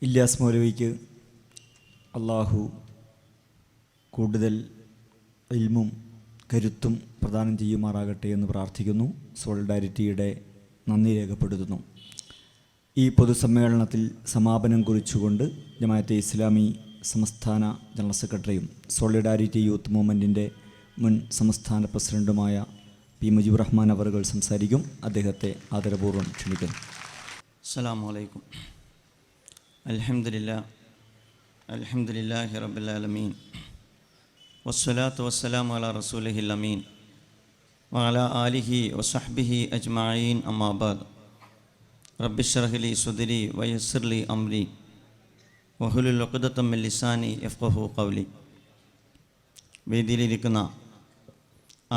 ഇല്യാസ് മൗലവിക്ക് അള്ളാഹു കൂടുതൽ ഇൽമും കരുത്തും പ്രദാനം ചെയ്യുമാറാകട്ടെ എന്ന് പ്രാർത്ഥിക്കുന്നു. സോളിഡാരിറ്റിയുടെ നന്ദി രേഖപ്പെടുത്തുന്നു. ഈ പൊതുസമ്മേളനത്തിൽ സമാപനം കുറിച്ചുകൊണ്ട് ജമാഅത്തെ ഇസ്ലാമി സംസ്ഥാന ജനറൽ സെക്രട്ടറിയും സോളിഡാരിറ്റി യൂത്ത് മൂവ്മെൻറ്റിൻ്റെ മുൻ സംസ്ഥാന പ്രസിഡൻറ്റുമായ പി മുജീബ് റഹ്മാൻ അവറുകൾ സംസാരിക്കും. അദ്ദേഹത്തെ ആദരപൂർവ്വം ക്ഷണിക്കുന്നു. അസ്സലാമു അലൈക്കും. അൽഹംദുലില്ലാഹി റബ്ബിൽ ആലമീൻ വസ്സലാത്തു വസ്സലാമു അലാ റസൂലിഹിൽ അമീൻ വഅലാ ആലിഹി വസഹ്ബിഹി അജ്മഈൻ. അമ്മാ ബഅദ്. റബ്ബി ഇശ്റഹ് ലി സദ്രി വയസ്സിർ ലി അംരി വഹ്ലുൽ ഉഖ്ദതം മിൻ ലിസാനി യഫ്ഖഹു ഖൗലി. വേദിയിലിരിക്കുന്ന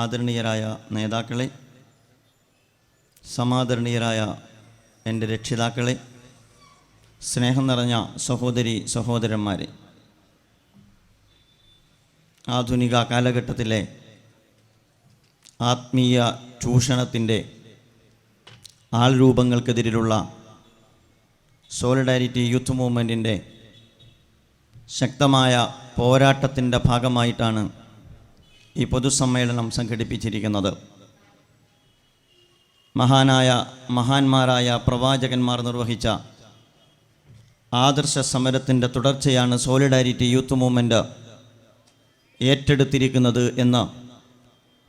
ആദരണീയരായ നേതാക്കളെ, സമാദരണീയരായ എൻ്റെ രക്ഷിതാക്കളെ, സ്നേഹം നിറഞ്ഞ സഹോദരി സഹോദരന്മാരെ, ആധുനിക കാലഘട്ടത്തിലെ ആത്മീയ ചൂഷണത്തിൻ്റെ ആൾരൂപങ്ങൾക്കെതിരെയുള്ള സോളിഡാരിറ്റി യൂത്ത് മൂവ്മെൻറ്റിൻ്റെ ശക്തമായ പോരാട്ടത്തിൻ്റെ ഭാഗമായിട്ടാണ് ഈ പൊതുസമ്മേളനം സംഘടിപ്പിച്ചിരിക്കുന്നത്. മഹാന്മാരായ പ്രവാചകന്മാർ നിർവഹിച്ച ആദർശ സമരത്തിൻ്റെ തുടർച്ചയാണ് സോളിഡാരിറ്റി യൂത്ത് മൂവ്മെൻറ്റ് ഏറ്റെടുത്തിരിക്കുന്നത് എന്ന്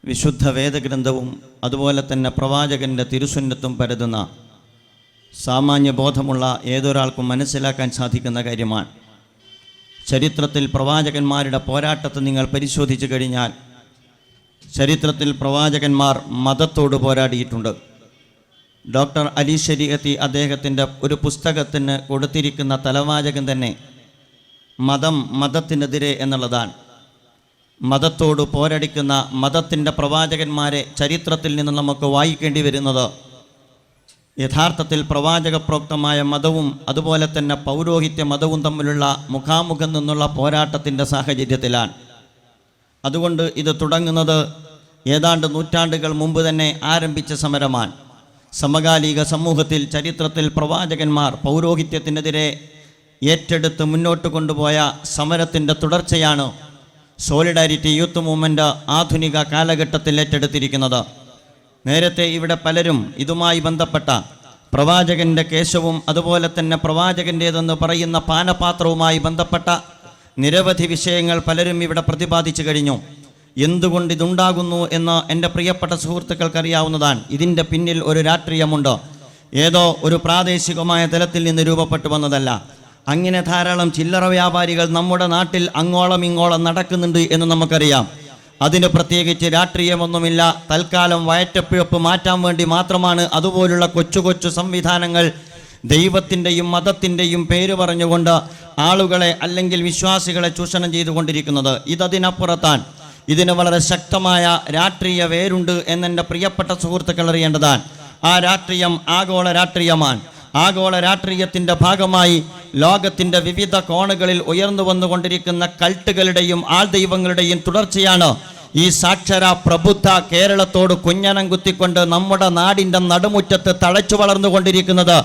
വിശുദ്ധ വേദഗ്രന്ഥവും അതുപോലെ തന്നെ പ്രവാചകൻ്റെ തിരുസുന്നത്തും പരതുന്ന സാമാന്യബോധമുള്ള ഏതൊരാൾക്കും മനസ്സിലാക്കാൻ സാധിക്കുന്ന കാര്യമാണ്. ചരിത്രത്തിൽ പ്രവാചകന്മാരുടെ പോരാട്ടത്തെ നിങ്ങൾ പരിശോധിച്ചു കഴിഞ്ഞാൽ ചരിത്രത്തിൽ പ്രവാചകന്മാർ മതത്തോട് പോരാടിയിട്ടുണ്ട്. ഡോക്ടർ അലി ശരീഅത്തി അദ്ദേഹത്തിൻ്റെ ഒരു പുസ്തകത്തിന് കൊടുത്തിരിക്കുന്ന തലവാചകം തന്നെ മതത്തിനെതിരെ എന്നുള്ളതാണ്. മതത്തോട് പോരടിക്കുന്ന മതത്തിൻ്റെ പ്രവാചകന്മാരെ ചരിത്രത്തിൽ നിന്ന് നമുക്ക് വായിക്കേണ്ടി വരുന്നത് യഥാർത്ഥത്തിൽ പ്രവാചക പ്രോക്തമായ മതവും അതുപോലെ തന്നെ പൗരോഹിത്യ മതവും തമ്മിലുള്ള മുഖാമുഖം നിന്നുള്ള പോരാട്ടത്തിൻ്റെ സാഹചര്യത്തിലാണ്. അതുകൊണ്ട് ഇത് തുടങ്ങുന്നത് ഏതാണ്ട് നൂറ്റാണ്ടുകൾ മുമ്പ് തന്നെ ആരംഭിച്ച സമരമാണ്. സമകാലിക സമൂഹത്തിൽ ചരിത്രത്തിൽ പ്രവാചകന്മാർ പൗരോഹിത്യത്തിനെതിരെ ഏറ്റെടുത്ത് മുന്നോട്ട് കൊണ്ടുപോയ സമരത്തിൻ്റെ തുടർച്ചയാണ് സോളിഡാരിറ്റി യൂത്ത് മൂവ്മെൻറ്റ് ആധുനിക കാലഘട്ടത്തിൽ ഏറ്റെടുത്തിരിക്കുന്നത്. നേരത്തെ ഇവിടെ പലരും ഇതുമായി ബന്ധപ്പെട്ട പ്രവാചകൻ്റെ കേശവും അതുപോലെ തന്നെ പ്രവാചകൻ്റേതെന്ന് പറയുന്ന പാനപാത്രവുമായി ബന്ധപ്പെട്ട നിരവധി വിഷയങ്ങൾ പലരും ഇവിടെ പ്രതിപാദിച്ചു കഴിഞ്ഞു. എന്തുകൊണ്ട് ഇതുണ്ടാകുന്നു എന്ന് എൻ്റെ പ്രിയപ്പെട്ട സുഹൃത്തുക്കൾക്കറിയാവുന്നതാണ്. ഇതിൻ്റെ പിന്നിൽ ഒരു രാഷ്ട്രീയമുണ്ട്. ഏതോ ഒരു പ്രാദേശികമായ തലത്തിൽ നിന്ന് രൂപപ്പെട്ടു വന്നതല്ല. അങ്ങനെ ധാരാളം ചില്ലറ വ്യാപാരികൾ നമ്മുടെ നാട്ടിൽ അങ്ങോളം ഇങ്ങോളം നടക്കുന്നുണ്ട് എന്ന് നമുക്കറിയാം. അതിന് പ്രത്യേകിച്ച് രാഷ്ട്രീയമൊന്നുമില്ല. തൽക്കാലം വയറ്റപ്പിഴപ്പ് മാറ്റാൻ വേണ്ടി മാത്രമാണ് അതുപോലുള്ള കൊച്ചു കൊച്ചു സംവിധാനങ്ങൾ ദൈവത്തിൻ്റെയും മതത്തിൻ്റെയും പേര് പറഞ്ഞുകൊണ്ട് ആളുകളെ അല്ലെങ്കിൽ വിശ്വാസികളെ ചൂഷണം ചെയ്തുകൊണ്ടിരിക്കുന്നത്. ഇതതിനപ്പുറത്താണ്. ഇതിന് വളരെ ശക്തമായ രാഷ്ട്രീയ വേരുണ്ട് എന്നെൻ്റെ പ്രിയപ്പെട്ട സുഹൃത്തുക്കൾ അറിയേണ്ടതാണ്. ആ രാഷ്ട്രീയം ആഗോള രാഷ്ട്രീയമാണ്. ആഗോള രാഷ്ട്രീയത്തിൻ്റെ ഭാഗമായി ലോകത്തിൻ്റെ വിവിധ കോണുകളിൽ ഉയർന്നു വന്നുകൊണ്ടിരിക്കുന്ന കൾട്ടുകളുടെയും ആൾദൈവങ്ങളുടെയും തുടർച്ചയാണ് ഈ സാക്ഷര പ്രബുദ്ധ കേരളത്തോട് കുഞ്ഞനം കുത്തിക്കൊണ്ട് നമ്മുടെ നാടിൻ്റെ നടുമുറ്റത്ത് തഴച്ചു വളർന്നുകൊണ്ടിരിക്കുന്നത്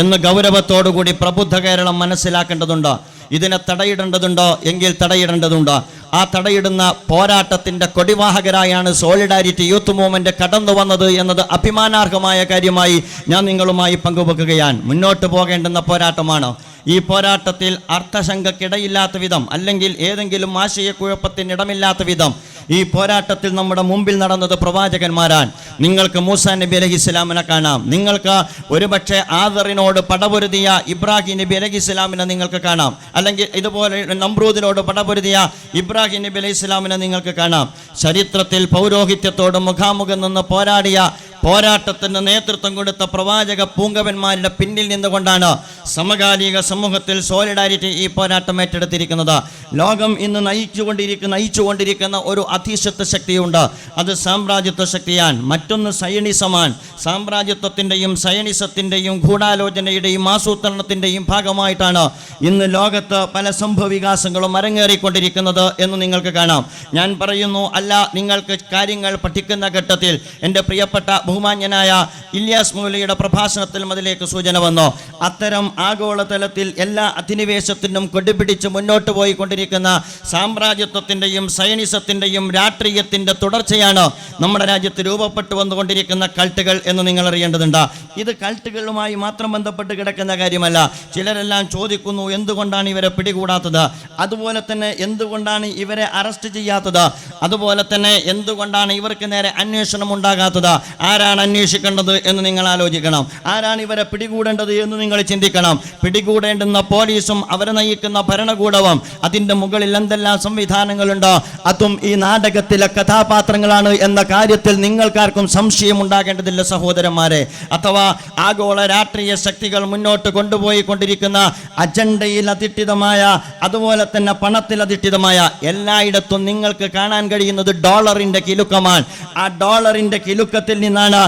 എന്ന് ഗൗരവത്തോടുകൂടി പ്രബുദ്ധ കേരളം മനസ്സിലാക്കേണ്ടതുണ്ട്. ഇതിനെ തടയിടേണ്ടതുണ്ടോ എങ്കിൽ തടയിടേണ്ടതുണ്ട്. ആ തടയിടുന്ന പോരാട്ടത്തിൻ്റെ കൊടിവാഹകരായാണ് സോളിഡാരിറ്റി യൂത്ത് മൂവ്മെൻറ്റ് കടന്നു വന്നത് എന്നത് അഭിമാനാർഹമായ കാര്യമായി ഞാൻ നിങ്ങളുമായി പങ്കുവെക്കുകയാണ്. മുന്നോട്ട് പോകേണ്ടുന്ന പോരാട്ടമാണ്. ഈ പോരാട്ടത്തിൽ അർത്ഥശങ്കക്കിടയില്ലാത്ത വിധം അല്ലെങ്കിൽ ഏതെങ്കിലും ആശയക്കുഴപ്പത്തിനിടമില്ലാത്ത വിധം ഈ പോരാട്ടത്തിൽ നമ്മുടെ മുമ്പിൽ നടന്നത് പ്രവാചകന്മാരാണ്. നിങ്ങൾക്ക് മൂസാ നബി അലൈഹിസ്സലാമിനെ കാണാം. നിങ്ങൾക്ക് ഒരുപക്ഷെ ആദറിനോട് പടപൊരുതിയ ഇബ്രാഹിം നബി അലൈഹിസ്സലാമിനെ നിങ്ങൾക്ക് കാണാം. അല്ലെങ്കിൽ ഇതുപോലെ നമ്രൂദിനോട് പടപൊരുതിയ ഇബ്രാഹിം നബി അലൈഹിസ്സലാമിനെ നിങ്ങൾക്ക് കാണാം. ചരിത്രത്തിൽ പൗരോഹിത്യത്തോട് മുഖാമുഖം നിന്ന് പോരാടിയ പോരാട്ടത്തിന് നേതൃത്വം കൊടുത്ത പ്രവാചക പൂങ്കവന്മാരുടെ പിന്നിൽ നിന്നുകൊണ്ടാണ് സമകാലിക സമൂഹത്തിൽ സോളിഡാരിറ്റി ഈ പോരാട്ടം ഏറ്റെടുത്തിരിക്കുന്നത്. ലോകം ഇന്ന് നയിച്ചുകൊണ്ടിരിക്കുന്ന ഒരു അധീശത്വ ശക്തിയുണ്ട്. അത് സാമ്രാജ്യത്വ ശക്തിയാണ്. മറ്റൊന്ന് സയണിസമാണ്. സാമ്രാജ്യത്വത്തിൻ്റെയും സയണിസത്തിൻ്റെയും ഗൂഢാലോചനയുടെയും ആസൂത്രണത്തിൻ്റെയും ഭാഗമായിട്ടാണ് ഇന്ന് ലോകത്ത് പല സംഭവവികാസങ്ങളും അരങ്ങേറിക്കൊണ്ടിരിക്കുന്നത് എന്ന് നിങ്ങൾക്ക് കാണാം. ഞാൻ പറയുന്നു, അല്ല, നിങ്ങൾക്ക് കാര്യങ്ങൾ പഠിക്കുന്ന ഘട്ടത്തിൽ എൻ്റെ പ്രിയപ്പെട്ട ബഹുമാന്യനായ ഇല്യാസ് മൗലവിയുടെ പ്രഭാഷണത്തിൽ അതിലേക്ക് സൂചന വന്നു. അത്തരം ആഗോളതലത്തിൽ എല്ലാ അധിനിവേശത്തിനും കൊടിപിടിച്ച് മുന്നോട്ട് പോയിക്കൊണ്ടിരിക്കുന്ന സാമ്രാജ്യത്വത്തിൻ്റെയും സൈനിസത്തിൻ്റെയും രാഷ്ട്രീയത്തിൻ്റെ തുടർച്ചയാണ് നമ്മുടെ രാജ്യത്ത് രൂപപ്പെട്ടു വന്നുകൊണ്ടിരിക്കുന്ന കൾട്ടുകൾ എന്ന് നിങ്ങൾ അറിയേണ്ടതുണ്ട്. ഇത് കൾട്ടുകളുമായി മാത്രം ബന്ധപ്പെട്ട് കിടക്കുന്ന കാര്യമല്ല. ചിലരെല്ലാം ചോദിക്കുന്നു, എന്തുകൊണ്ടാണ് ഇവരെ പിടികൂടാത്തത്? അതുപോലെ തന്നെ എന്തുകൊണ്ടാണ് ഇവരെ അറസ്റ്റ് ചെയ്യാത്തത്? അതുപോലെ തന്നെ എന്തുകൊണ്ടാണ് ഇവർക്ക് നേരെ അന്വേഷണം ഉണ്ടാകാത്തത്? ആരാണ് അന്വേഷിക്കേണ്ടത് എന്ന് നിങ്ങൾ ആലോചിക്കണം. ആരാണ് ഇവരെ പിടികൂടേണ്ടത് എന്ന് നിങ്ങൾ ചിന്തിക്കണം. പിടികൂടേണ്ടുന്ന പോലീസും അവരെ നയിക്കുന്ന ഭരണകൂടവും അതിൻ്റെ മുകളിൽ എന്തെല്ലാം സംവിധാനങ്ങളുണ്ടോ അതും ഈ നാടകത്തിലെ കഥാപാത്രങ്ങളാണ് എന്ന കാര്യത്തിൽ നിങ്ങൾക്കാർക്കും സംശയം ഉണ്ടാകേണ്ടതില്ല സഹോദരന്മാരെ. അഥവാ ആഗോള രാഷ്ട്രീയ ശക്തികൾ മുന്നോട്ട് കൊണ്ടുപോയിക്കൊണ്ടിരിക്കുന്ന അജണ്ടയിൽ അധിഷ്ഠിതമായ, അതുപോലെ തന്നെ പണത്തിൽ അധിഷ്ഠിതമായ എല്ലായിടത്തും നിങ്ങൾക്ക് കാണാൻ കഴിയുന്നത് ഡോളറിന്റെ കിലുക്കമാണ്. ആ ഡോളറിന്റെ കിലുക്കത്തിൽ നിന്നാണ്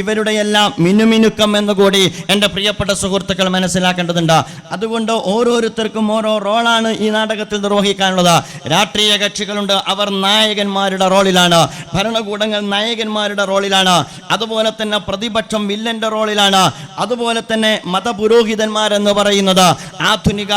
ഇവരുടെ എല്ലാം മിനുമിനുക്കം എന്നുകൂടി എൻ്റെ പ്രിയപ്പെട്ട സുഹൃത്തുക്കൾ മനസ്സിലാക്കേണ്ടതുണ്ട്. അതുകൊണ്ട് ഓരോരുത്തർക്കും ഓരോ റോളാണ് ഈ നാടകത്തിൽ നിർവഹിക്കാനുള്ളത്. രാഷ്ട്രീയ കക്ഷികളുണ്ട്, അവർ നായകന്മാരുടെ റോളിലാണ്. ഭരണകൂടങ്ങൾ നായകന്മാരുടെ റോളിലാണ്. അതുപോലെ തന്നെ പ്രതിപക്ഷം വില്ലന്റെ റോളിലാണ്. അതുപോലെ തന്നെ മതപുരോഹിതന്മാരെന്ന് പറയുന്നത്, ആധുനിക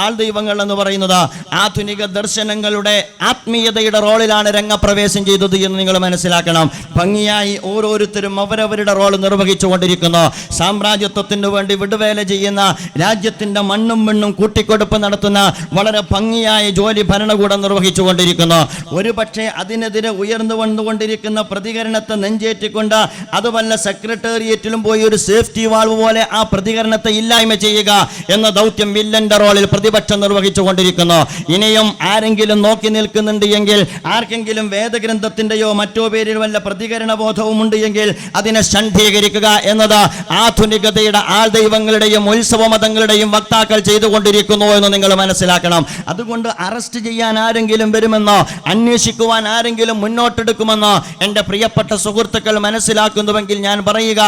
ആൾദൈവങ്ങൾ എന്ന് പറയുന്നത് ആധുനിക ദർശനങ്ങളുടെ ആത്മീയതയുടെ റോളിലാണ് രംഗപ്രവേശം ചെയ്തത് എന്ന് നിങ്ങൾ മനസ്സിലാക്കണം. ഭംഗിയായി ഓരോരുത്തരും അവരവരുടെ റോൾ നിർവഹിച്ചുകൊണ്ടിരിക്കുന്നു. സാമ്രാജ്യത്വത്തിന് വേണ്ടി വിടുവേല ചെയ്യുന്ന, രാജ്യത്തിന്റെ മണ്ണും മണ്ണും കൂട്ടിക്കൊടുപ്പ് നടത്തുന്ന വളരെ ഭംഗിയായ ജോലി ഭരണകൂടം നിർവഹിച്ചുകൊണ്ടിരിക്കുന്നു. ഒരുപക്ഷെ അതിനെതിരെ ഉയർന്നു വന്നുകൊണ്ടിരിക്കുന്ന പ്രതികരണത്തെ നെഞ്ചേറ്റിക്കൊണ്ട് അത് വല്ല സെക്രട്ടേറിയറ്റിലും പോയി ഒരു സേഫ്റ്റി വാൾവ് പോലെ ആ പ്രതികരണത്തെ ഇല്ലായ്മ ചെയ്യുക എന്ന ദൗത്യം വില്ലന്റെ റോളിൽ പ്രതിപക്ഷം നിർവഹിച്ചുകൊണ്ടിരിക്കുന്നു. ഇനിയും ആരെങ്കിലും നോക്കി നിൽക്കുന്നുണ്ട് എങ്കിൽ, ആർക്കെങ്കിലും വേദഗ്രന്ഥത്തിന്റെയോ മറ്റോ പേരിൽ വല്ല പ്രതികരണ ബോധവും ഉണ്ട് എങ്കിൽ അതിനെ ശണ്ഡീകരിക്കുക എന്നത് ആധുനികതയുടെ ആൾദൈവങ്ങളുടെയും ഉത്സവ മതങ്ങളുടെയും വക്താക്കൾ ചെയ്തുകൊണ്ടിരിക്കുന്നു എന്ന് നിങ്ങൾ മനസ്സിലാക്കണം. അതുകൊണ്ട് അറസ്റ്റ് ചെയ്യാൻ ആരെങ്കിലും വരുമെന്നോ അന്വേഷിക്കുവാൻ ആരെങ്കിലും മുന്നോട്ടെടുക്കുമെന്നോ എൻ്റെ പ്രിയപ്പെട്ട സുഹൃത്തുക്കൾ മനസ്സിലാക്കുന്നുവെങ്കിൽ ഞാൻ പറയുക,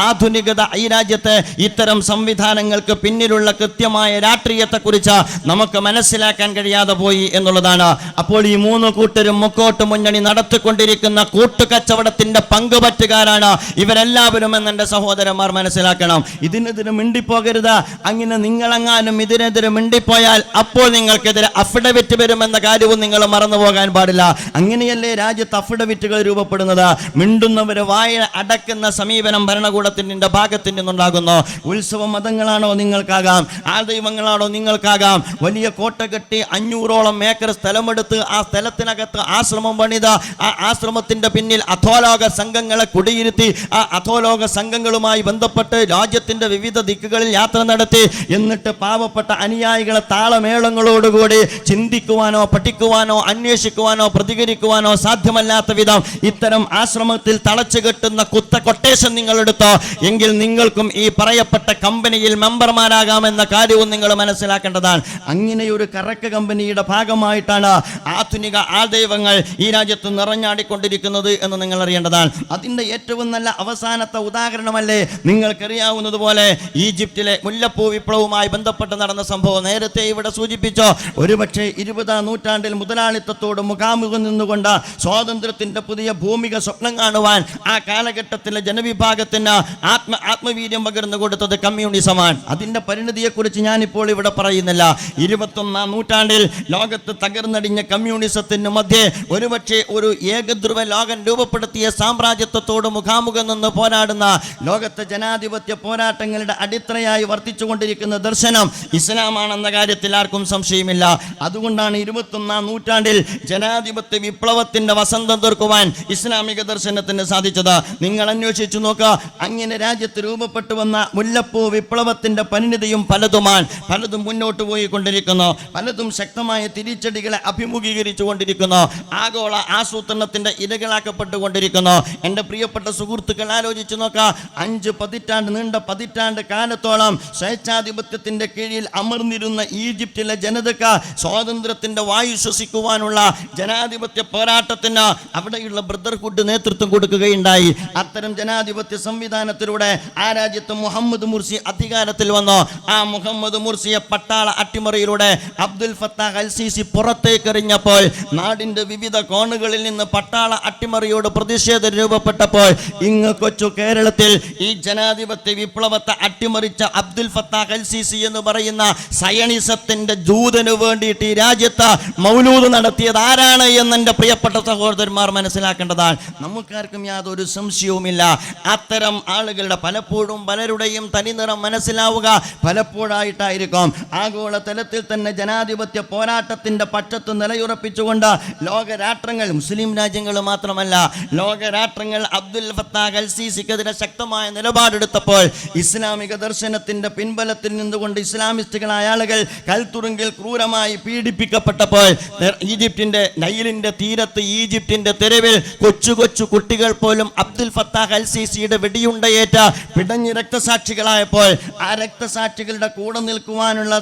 ആധുനികത ഈ രാജ്യത്തെ ഇത്തരം സംവിധാനങ്ങൾക്ക് പിന്നിലുള്ള കൃത്യമായ രാഷ്ട്രീയത്തെക്കുറിച്ച് നമുക്ക് മനസ്സിലാക്കാൻ കഴിയാതെ പോയി എന്നുള്ളതാണ്. അപ്പോൾ ഈ മൂന്ന് കൂട്ടരും മുക്കോട്ട് മുന്നണി നടത്തിക്കൊണ്ടിരിക്കുന്ന കൂട്ടുകച്ചവടത്തിന്റെ പങ്കുപറ്റുകാരാണ് ഇവരെല്ലാവരും എന്ന് എൻ്റെ സഹോദരന്മാർ മനസ്സിലാക്കണം. ഇതിനെതിരെ മിണ്ടിപ്പോകരുത്. അങ്ങനെ നിങ്ങളെങ്ങാനും ഇതിനെതിരെ മിണ്ടിപ്പോയാൽ അപ്പോൾ നിങ്ങൾക്കെതിരെ അഫിഡവിറ്റ് വരുമെന്ന കാര്യവും നിങ്ങൾ മറന്നു പോകാൻ പാടില്ല. അങ്ങനെയല്ലേ രാജ്യത്ത് അഫിഡവിറ്റുകൾ രൂപപ്പെടുന്നത്? മിണ്ടുന്നവര് വായ അടക്കുന്ന സമീപനം ഭരണകൂടത്തിന്റെ ഭാഗത്ത് നിന്നുണ്ടാകുന്നു. ഉത്സവ മതങ്ങളാണോ നിങ്ങൾക്കാകാം, ആൾദൈവങ്ങളാണോ നിങ്ങൾക്കാകാം. വലിയ കോട്ട കെട്ടി 500ഓളം ഏക്കർ സ്ഥലമെടുത്ത് ആ സ്ഥലത്തിനകത്ത് ആശ്രമം പണിത, ആ ആശ്രമത്തിന്റെ പിന്നിൽ അധോലോക സംഘങ്ങളെ കുടിയിരുത്തി ആ അധോലോക സംഘങ്ങളുമായി ബന്ധപ്പെട്ട് രാജ്യത്തിന്റെ വിവിധ ദിക്കുകളിൽ യാത്ര നടത്തി എന്നിട്ട് പാവപ്പെട്ട അനുയായികളെ താളമേളങ്ങളോടുകൂടി ചിന്തിക്കുവാനോ പഠിക്കുവാനോ അന്വേഷിക്കുവാനോ പ്രതികരിക്കുവാനോ സാധ്യമല്ലാത്ത വിധം ഇത്തരം ആശ്രമത്തിൽ തളച്ചു കെട്ടുന്ന കുത്ത കൊട്ടേഷൻ നിങ്ങൾ എടുത്തോ എങ്കിൽ നിങ്ങൾക്കും ഈ പറയപ്പെട്ട കമ്പനിയിൽ മെമ്പർമാരാകാമെന്ന കാര്യവും നിങ്ങൾ മനസ്സിലാക്കേണ്ടതാണ്. അങ്ങനെയൊരു കറക്ക കമ്പനിയുടെ ഭാഗമായിട്ടാണ് ആധുനിക ആൾദൈവങ്ങൾ ഈ രാജ്യത്ത് നിറഞ്ഞാടിക്കൊണ്ടിരിക്കുന്നത് എന്ന് നിങ്ങൾ അറിയേണ്ടതാണ്. അതിൻ്റെ ഏറ്റവും നല്ല അവസാനത്തെ ഉദാഹരണമല്ലേ നിങ്ങൾക്കറിയാവുന്നതുപോലെ ഈജിപ്തിലെ മുല്ലപ്പൂ വിപ്ലവവുമായി ബന്ധപ്പെട്ട് നടന്ന സംഭവം. നേരത്തെ ഇവിടെ സൂചിപ്പിച്ചോ, ഒരുപക്ഷെ 20-ാം നൂറ്റാണ്ടിൽ മുതലാളിത്തത്തോട് മുഖാമുഖം നിന്നുകൊണ്ട് സ്വാതന്ത്ര്യത്തിന്റെ പുതിയ ഭൂമിക സ്വപ്നം കാണുവാൻ ആ കാലഘട്ടത്തിലെ ജനവിഭാഗത്തിന് ആത്മവീര്യം പകർന്നു കൊടുത്തത് കമ്മ്യൂണിസമാണ്. അതിന്റെ പരിണിതിയെക്കുറിച്ച് ഞാനിപ്പോൾ ഇവിടെ പറയുന്നില്ല. 21-ാം നൂറ്റാണ്ടിൽ ലോകത്ത് തകർന്നടിഞ്ഞ കമ്മ്യൂണിസത്തിന് മധ്യേ ഒരുപക്ഷെ ഒരു ഏകധ്രുവ ലോകം രൂപപ്പെടുത്തിയ സാമ്രാജ്യത്വത്തോട് മുഖാമുഖം നിന്ന് പോരാടുന്ന ലോകത്തെ ജനാധിപത്യ പോരാട്ടങ്ങളുടെ അടിത്തറയായി വർത്തിച്ചുകൊണ്ടിരിക്കുന്ന ദർശനം ഇസ്ലാമാണെന്ന കാര്യത്തിൽ ആർക്കും സംശയമില്ല. അതുകൊണ്ടാണ് 21-ാം നൂറ്റാണ്ടിൽ ജനാധിപത്യ വിപ്ലവത്തിന്റെ വസന്തം തീർക്കുവാൻ ഇസ്ലാമിക ദർശനത്തിന് സാധിച്ചത്. നിങ്ങൾ അന്വേഷിച്ചു നോക്കുക. അങ്ങനെ രാജ്യത്ത് രൂപപ്പെട്ടു വന്ന മുല്ലപ്പൂ വിപ്ലവത്തിന്റെ പരിണിതിയും പലതുമാണ്. പലതും മുന്നോട്ട് പോയിക്കൊണ്ടിരിക്കുന്നു, പലതും ശക്തമായ തിരിച്ചടികളെ അഭിമുഖീകരിച്ചു കൊണ്ടിരിക്കുന്നു, ആഗോള ആസൂത്രണത്തിന്റെ ഇരകളാക്കപ്പെട്ടുകൊണ്ടിരിക്കുന്നു. എൻ്റെ പ്രിയപ്പെട്ട സുഹൃത്തുക്കൾ ആലോചിച്ചു നോക്കുക. 5 പതിറ്റാണ്ട് നീണ്ട പതിറ്റാണ്ട് കാലത്തോളം സ്വേച്ഛാധിപത്യത്തിന്റെ കീഴിൽ അമർന്നിരുന്ന ഈജിപ്തിലെ ജനതയ്ക്ക് സ്വാതന്ത്ര്യത്തിന്റെ വായു ശ്വസിക്കുവാനുള്ള ജനാധിപത്യ പോരാട്ടത്തിന് അവിടെയുള്ള ബ്രദർഹുഡ് നേതൃത്വം കൊടുക്കുകയുണ്ടായി. അത്തരം ജനാധിപത്യ സംവിധാനത്തിലൂടെ ആ രാജ്യത്ത് മുഹമ്മദ് മുർസി അധികാരത്തിൽ വന്നു. ആ മുഹമ്മദ് മുർസിയെ പട്ടാള അട്ടിമറിയിലൂടെ അബ്ദുൽ ഫത്താഹ് അൽ സീസി പുറത്തേക്കെറിഞ്ഞപ്പോൾ നാടിന്റെ വിവിധ കോണുകളിൽ നിന്ന് പട്ടാള അട്ടിമറിയോട് പ്രതിഷേധം രൂപപ്പെട്ടപ്പോൾ ഇങ്ങ് കൊച്ചു കേരളത്തിൽ ഈ ജനാധിപത്യ വിപ്ലവത്തെ അട്ടിമറിച്ച അബ്ദുൽ ഫത്താഹ് അൽ സീസി എന്ന് പറയുന്ന സയണിസത്തിന്റെ ജൂതന് വേണ്ടിയിട്ട് ഈ രാജ്യത്ത് മൗലൂദ് നടത്തിയത് ആരാണ് എന്ന് എൻ്റെ പ്രിയപ്പെട്ട സഹോദരന്മാർ മനസ്സിലാക്കേണ്ടതാണ്. നമുക്കാർക്കും യാതൊരു സംശയവുമില്ല. അത്തരം ആളുകളുടെ പലപ്പോഴും പലരുടെയും തനിനിറം മനസ്സിലാവുക പലപ്പോഴായിട്ടായിരിക്കും. ആഗോള തലത്തിൽ തന്നെ ജനാധിപത്യ പോരാട്ടത്തിന്റെ പക്ഷത്ത് നിലയുറപ്പിച്ചുകൊണ്ട് ലോകരാഷ്ട്രങ്ങൾ, മുസ്ലിം രാജ്യങ്ങൾ മാത്രമല്ല ലോകരാഷ്ട്രങ്ങൾ അബ്ദുൽ ഫത്താഹ് അൽ സീസിക്കെതിരെ ശക്തമായ നിലപാടെടുത്തപ്പോൾ ഇസ്ലാമിക ദർശനത്തിന്റെ പിൻബലത്തിൽ നിന്നുകൊണ്ട് ഇസ്ലാമിസ്റ്റുകളായ ആളുകൾ കൽത്തുറുങ്കിൽ ക്രൂരമായി പീഡിപ്പിക്കപ്പെട്ടപ്പോൾ ഈജിപ്തിന്റെ നൈലിന്റെ തീരത്ത് ഈജിപ്തിന്റെ തെരുവിൽ കൊച്ചു കൊച്ചു കുട്ടികൾ പോലും അബ്ദുൽ ഫത്താഹ് അൽ സീസിയുടെ വെടിയുണ്ടയേറ്റ പിടഞ്ഞ് രക്തസാക്ഷികളായപ്പോൾ ആ രക്തസാക്ഷികളുടെ കൂടെ നിൽക്കുവാനുള്ള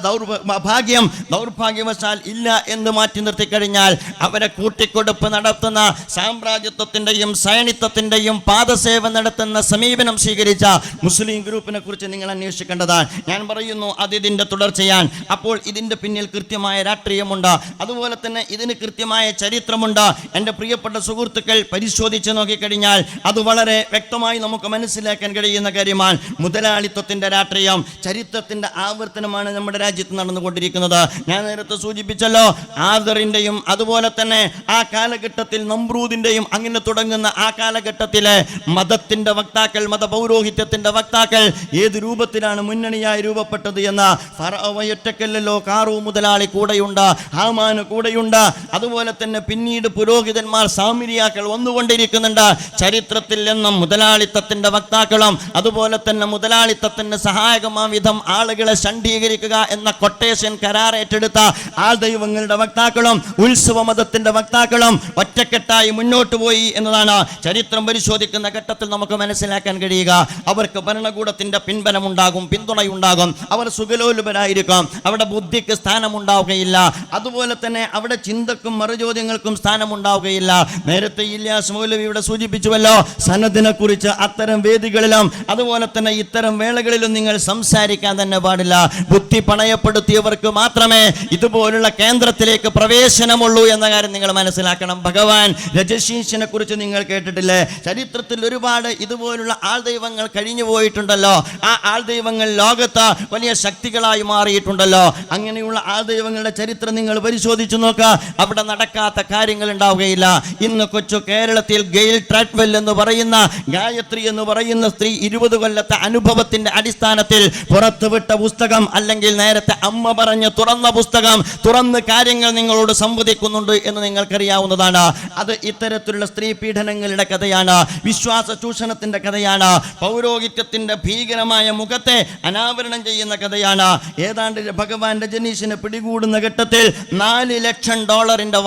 ദൗർഭാഗ്യവശാൽ ഇല്ല എന്ന് മാറ്റി നിർത്തി കഴിഞ്ഞാൽ അവരെ കൂട്ടിക്കൊടുപ്പ് നടത്തുന്ന സാമ്രാജ്യത്വത്തിന്റെയും സൈനിത്വത്തിന്റെയും പാദസേവ നടത്തുന്ന സമീപനം സ്വീകരിച്ച മുസ്ലിം ഗ്രൂപ്പിനെ കുറിച്ച് നിങ്ങൾ അന്വേഷിക്കേണ്ടതാണ്. ഞാൻ പറയുന്നു അതിന്റെ തുടർച്ചയാണ്. അപ്പോൾ ഇതിന്റെ പിന്നിൽ കൃത്യമായ രാഷ്ട്രീയമുണ്ട്, അതുപോലെ തന്നെ ഇതിന് കൃത്യമായ ചരിത്രമുണ്ട്. എൻ്റെ പ്രിയപ്പെട്ട സുഹൃത്തുക്കൾ പരിശോധിച്ച് നോക്കിക്കഴിഞ്ഞാൽ അത് വളരെ വ്യക്തമായി നമുക്ക് മനസ്സിലാക്കാൻ കഴിയുന്ന കാര്യമാണ്. മുതലാളിത്വത്തിന്റെ രാഷ്ട്രീയം ചരിത്രത്തിന്റെ ആവർത്തനമാണ് നമ്മുടെ രാജ്യത്ത് നടന്നുകൊണ്ടിരിക്കുന്നത്. ഞാൻ നേരത്തെ സൂചിപ്പിച്ചല്ലോ, ആദറിന്റെയും അതുപോലെ തന്നെ ആ കാലഘട്ടത്തിൽ നമ്രൂദിന്റെയും അങ്ങനെ തുടങ്ങുന്ന ആ കാലഘട്ടത്തിലെ മതത്തിന്റെ വക്താക്കൾ, മതപൗരോഹിത്യത്തിന്റെ വക്താക്കൾ ഏത് രൂപത്തിലാണ് മുന്നണിയായി രൂപപ്പെട്ടത് എന്ന് ഫറവയൊറ്റക്കല്ലോ, കാറൂ മുതലാളി കൂടെയുണ്ട്, ഹാമാന് കൂടെയുണ്ട്, അതുപോലെ തന്നെ പിന്നീട് പുരോഹിതന്മാർ സാമിരിയാക്കൾ വന്നുകൊണ്ടിരിക്കുന്നുണ്ട്. ചരിത്രത്തിൽ നിന്നും മുതലാളിത്തത്തിന്റെ വക്താക്കളും അതുപോലെ തന്നെ മുതലാളിത്തത്തിന് സഹായകമാം വിധം ആളുകളെ ശണ്ഡീകരിക്കുക എന്ന കൊട്ടേഷൻ കരാർ ഏറ്റെടുത്ത ആൾ ദൈവങ്ങളുടെ വക്താക്കളും ഉത്സവ മതത്തിന്റെ വക്താക്കളും ഒറ്റക്കെട്ടായി മുന്നോട്ട് പോയി എന്നതാണ് ചരിത്രം പരിശോധിക്കുന്ന ഘട്ടത്തിൽ നമുക്ക് മനസ്സിലാക്കാൻ കഴിയുക. അവർക്ക് ഭരണകൂടത്തിന്റെ പിൻബലമുണ്ടാകും, പിന്തുണയുണ്ടാകും, അവർ സുഖലോലുപരായിരിക്കും, അവിടെ ബുദ്ധിക്ക് സ്ഥാനമുണ്ടാവുകയില്ല, അതുപോലെ തന്നെ അവിടെ ചിന്തക്കും മറുചോദ്യങ്ങൾക്കും സ്ഥാനമുണ്ടാവുകയില്ല. നേരത്തെ ഇല്യാസ് മൗലവിയുടെ സൂചിപ്പിച്ചുവല്ലോ, സനദിനെ കുറിച്ച് അത്തരം വേദികളിലും അതുപോലെ തന്നെ ഇത്തരം വേളകളിലും നിങ്ങൾ സംസാരിക്കാൻ തന്നെ പാടില്ല. ബുദ്ധി പണയപ്പെടുത്തിയവർക്ക് മാത്രമേ ഇതുപോലുള്ള കേന്ദ്രത്തിലേക്ക് പ്രവേശനമുള്ളൂ എന്ന കാര്യം നിങ്ങൾ മനസ്സിലാക്കണം. ഭഗവാൻ രജശീശനെ കുറിച്ച് നിങ്ങൾ കേട്ടിട്ടില്ലേ? ചരിത്രത്തിൽ ഒരുപാട് ഇതുപോലുള്ള ആൾ ദൈവങ്ങൾ കഴിഞ്ഞു പോയിട്ടുണ്ടല്ലോ. ആ ആൾ ദൈവങ്ങൾ ലോകത്ത് വലിയ ശക്തികളായി മാറിയിട്ടുണ്ടല്ലോ. അങ്ങനെയുള്ള ആൾ ദൈവങ്ങളുടെ ചരിത്രം നിങ്ങൾ പരിശോധിച്ചു നോക്കുക, അവിടെ നടക്കാത്ത കാര്യങ്ങൾ ഉണ്ടാവുകയില്ല. ഇന്ന് കൊച്ചു കേരളത്തിൽ ഗെയിൽ ട്രാറ്റ്വെൽ എന്ന് പറയുന്ന ഗായത്രി എന്ന് പറയുന്ന സ്ത്രീ 20 കൊല്ലത്തെ അനുഭവത്തിന്റെ അടിസ്ഥാനത്തിൽ പുറത്തുവിട്ട പുസ്തകം, അല്ലെങ്കിൽ നേരത്തെ അമ്മ പറഞ്ഞ് തുറന്ന പുസ്തകം, തുറന്ന് കാര്യങ്ങൾ നിങ്ങളോട് സംവദിക്കുന്നുണ്ട് എന്ന് നിങ്ങൾക്കറിയാവുന്നതാണ്. അത് ഇത്തരത്തിലുള്ള സ്ത്രീ പീഡനങ്ങളുടെ കഥയാണ്, വിശ്വാസ ചൂഷണത്തിന്റെ കഥയാണ്, പൗരോഹിത്യത്തിന്റെ ഭീകരമായ മുഖത്തെ അനാവരണം ചെയ്യുന്ന കഥയാണ്. ഏതാണ്ട് ഭഗവാന്റെ ജനീഷിനെ പിടികൂടുന്ന ഘട്ടത്തിൽ $4 ലക്ഷം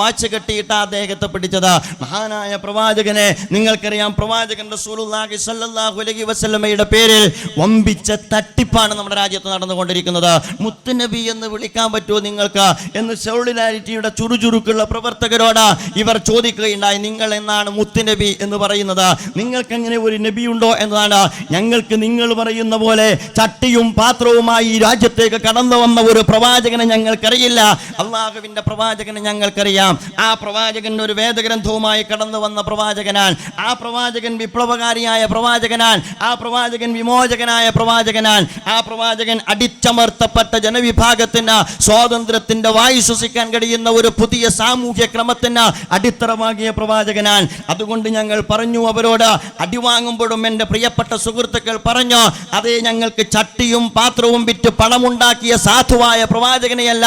വാച്ച് കെട്ടിയിട്ട് അദ്ദേഹത്തെ പിടിച്ചത് മഹാനായ പ്രവാചകനെ നിങ്ങൾക്കറിയാം. പ്രവാചകൻ റസൂലുള്ളാഹി സ്വല്ലല്ലാഹു അലൈഹി വസല്ലമയുടെ പേരിൽ വമ്പിച്ച തട്ടിപ്പാണ് നമ്മുടെ രാജ്യത്ത് നടന്നുകൊണ്ടിരിക്കുന്നത്. മുത്തുനബി എന്ന് വിളിക്കാൻ പറ്റുമോ നിങ്ങൾക്ക് എന്ന് സോളിഡാരിറ്റിയുടെ ചുറുചുറുക്കുള്ള പ്രവർത്തകരോട് ഇവർ ചോദിക്കുകയുണ്ടായി. നിങ്ങൾ എന്നാണ് മുത്തുനബി എന്ന് പറയുന്നത്? നിങ്ങൾക്ക് അങ്ങനെ ഒരു നബി ഉണ്ടോ എന്നതാണ്. ഞങ്ങൾക്ക് നിങ്ങൾ പറയുന്ന പോലെ ചട്ടിയും പാത്രവുമായി ഈ രാജ്യത്തേക്ക് കടന്നു വന്ന ഒരു പ്രവാചകനെ ഞങ്ങൾക്കറിയില്ല. അള്ളാഹുവിന്റെ പ്രവാചകനെ ഞങ്ങൾക്കറിയാം. ആ പ്രവാചകൻ ഒരു വേദഗ്രന്ഥവുമായി കടന്നു വന്ന പ്രവാചകനാണ്. ആ പ്രവാചകൻ വിപ്ലവകാരിയായ പ്രവാചകനാണ്. ആ പ്രവാചകൻ വിമോചകനായ പ്രവാചകനാണ്. ആ പ്രവാചകൻ അടിച്ചമർത്തപ്പെട്ട ജനവിഭാഗത്തിന് സ്വാതന്ത്ര്യത്തിന്റെ വായു ശ്വസിക്കാൻ കഴിയുന്ന ഒരു പുതിയ സാമൂഹ്യ ക്രമത്തിന് അടിത്തറമാകിയ പ്രവാചകനാണ്. അതുകൊണ്ട് ഞങ്ങൾ പറഞ്ഞു അവരോട്, അടിവാങ്ങുമ്പോഴും എൻ്റെ പ്രിയപ്പെട്ട സുഹൃത്തുക്കൾ പറഞ്ഞു, അതേ ഞങ്ങൾക്ക് ചട്ടിയും പാത്രവും വിറ്റ് പണമുണ്ടാക്കിയ സാധുവായ പ്രവാചകനെയല്ല,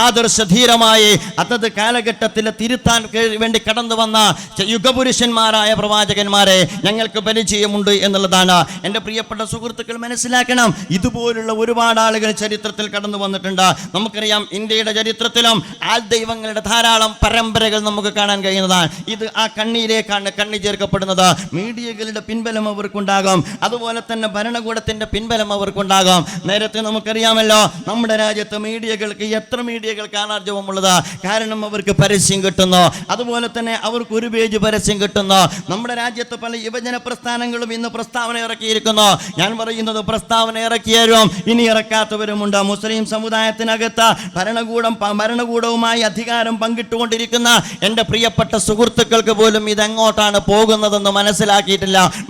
ആദർശധീരമായി അതത് കാലഘട്ടത്തിൽ തിരുത്താൻ വേണ്ടി കടന്നു വന്ന യുഗപുരുഷന്മാരായ പ്രവാചകന്മാരെ ഞങ്ങൾക്ക് പരിചയമുണ്ട് എന്നുള്ളതാണ്. എൻ്റെ പ്രിയപ്പെട്ട സുഹൃത്തുക്കൾ മനസ്സിലാക്കണം, ഇതുപോലുള്ള ഒരുപാട് ആളുകൾ ചരിത്രത്തിൽ കടന്നു വന്നിട്ടുണ്ട്. നമുക്കറിയാം, ഇന്ത്യയുടെ ചരിത്രത്തിലും ആൾ ദൈവങ്ങളുടെ ധാരാളം പരമ്പരകൾ നമുക്ക് കാണാൻ കഴിയുന്നതാണ്. ഇത് ആ കണ്ണിയിലേക്കാണ് കണ്ണി ചേർക്കപ്പെടുന്നത്. മീഡിയകളുടെ പിൻബലം അവർക്കുണ്ടാകും, അതുപോലെ തന്നെ ഭരണകൂടത്തിന്റെ പിൻബലം അവർക്കുണ്ടാകും. നേരത്തെ നമുക്കറിയാമല്ലോ, നമ്മുടെ രാജ്യത്ത് മീഡിയകൾക്ക് എത്ര മീഡിയകൾക്കാണ് ആർജവമുള്ളത്? കാരണം അവർക്ക് പരസ്യം കിട്ടുന്നു, അതുപോലെ തന്നെ അവർക്ക് ഒരു പേജ് പരസ്യം കിട്ടുന്നു. നമ്മുടെ രാജ്യത്ത് പല യുവജന പ്രസ്ഥാനങ്ങളും ഇന്ന് പ്രസ്താവന ഇറക്കിയിരിക്കുന്നു. ഞാൻ പറയുന്നത്, പ്രസ്താവന ഇറക്കിയവരും ഇനി ഇറക്കാത്തവരുമുണ്ട്. മുസ്ലിം സമുദായത്തിനകത്ത് ഭരണകൂടവുമായി അധികാരം പങ്കിട്ടുകൊണ്ടിരിക്കുന്ന എൻ്റെ പ്രിയപ്പെട്ട സുഹൃത്തുക്കൾക്ക് പോലും ഇതെങ്ങോട്ടാണ് പോകുന്നതെന്ന്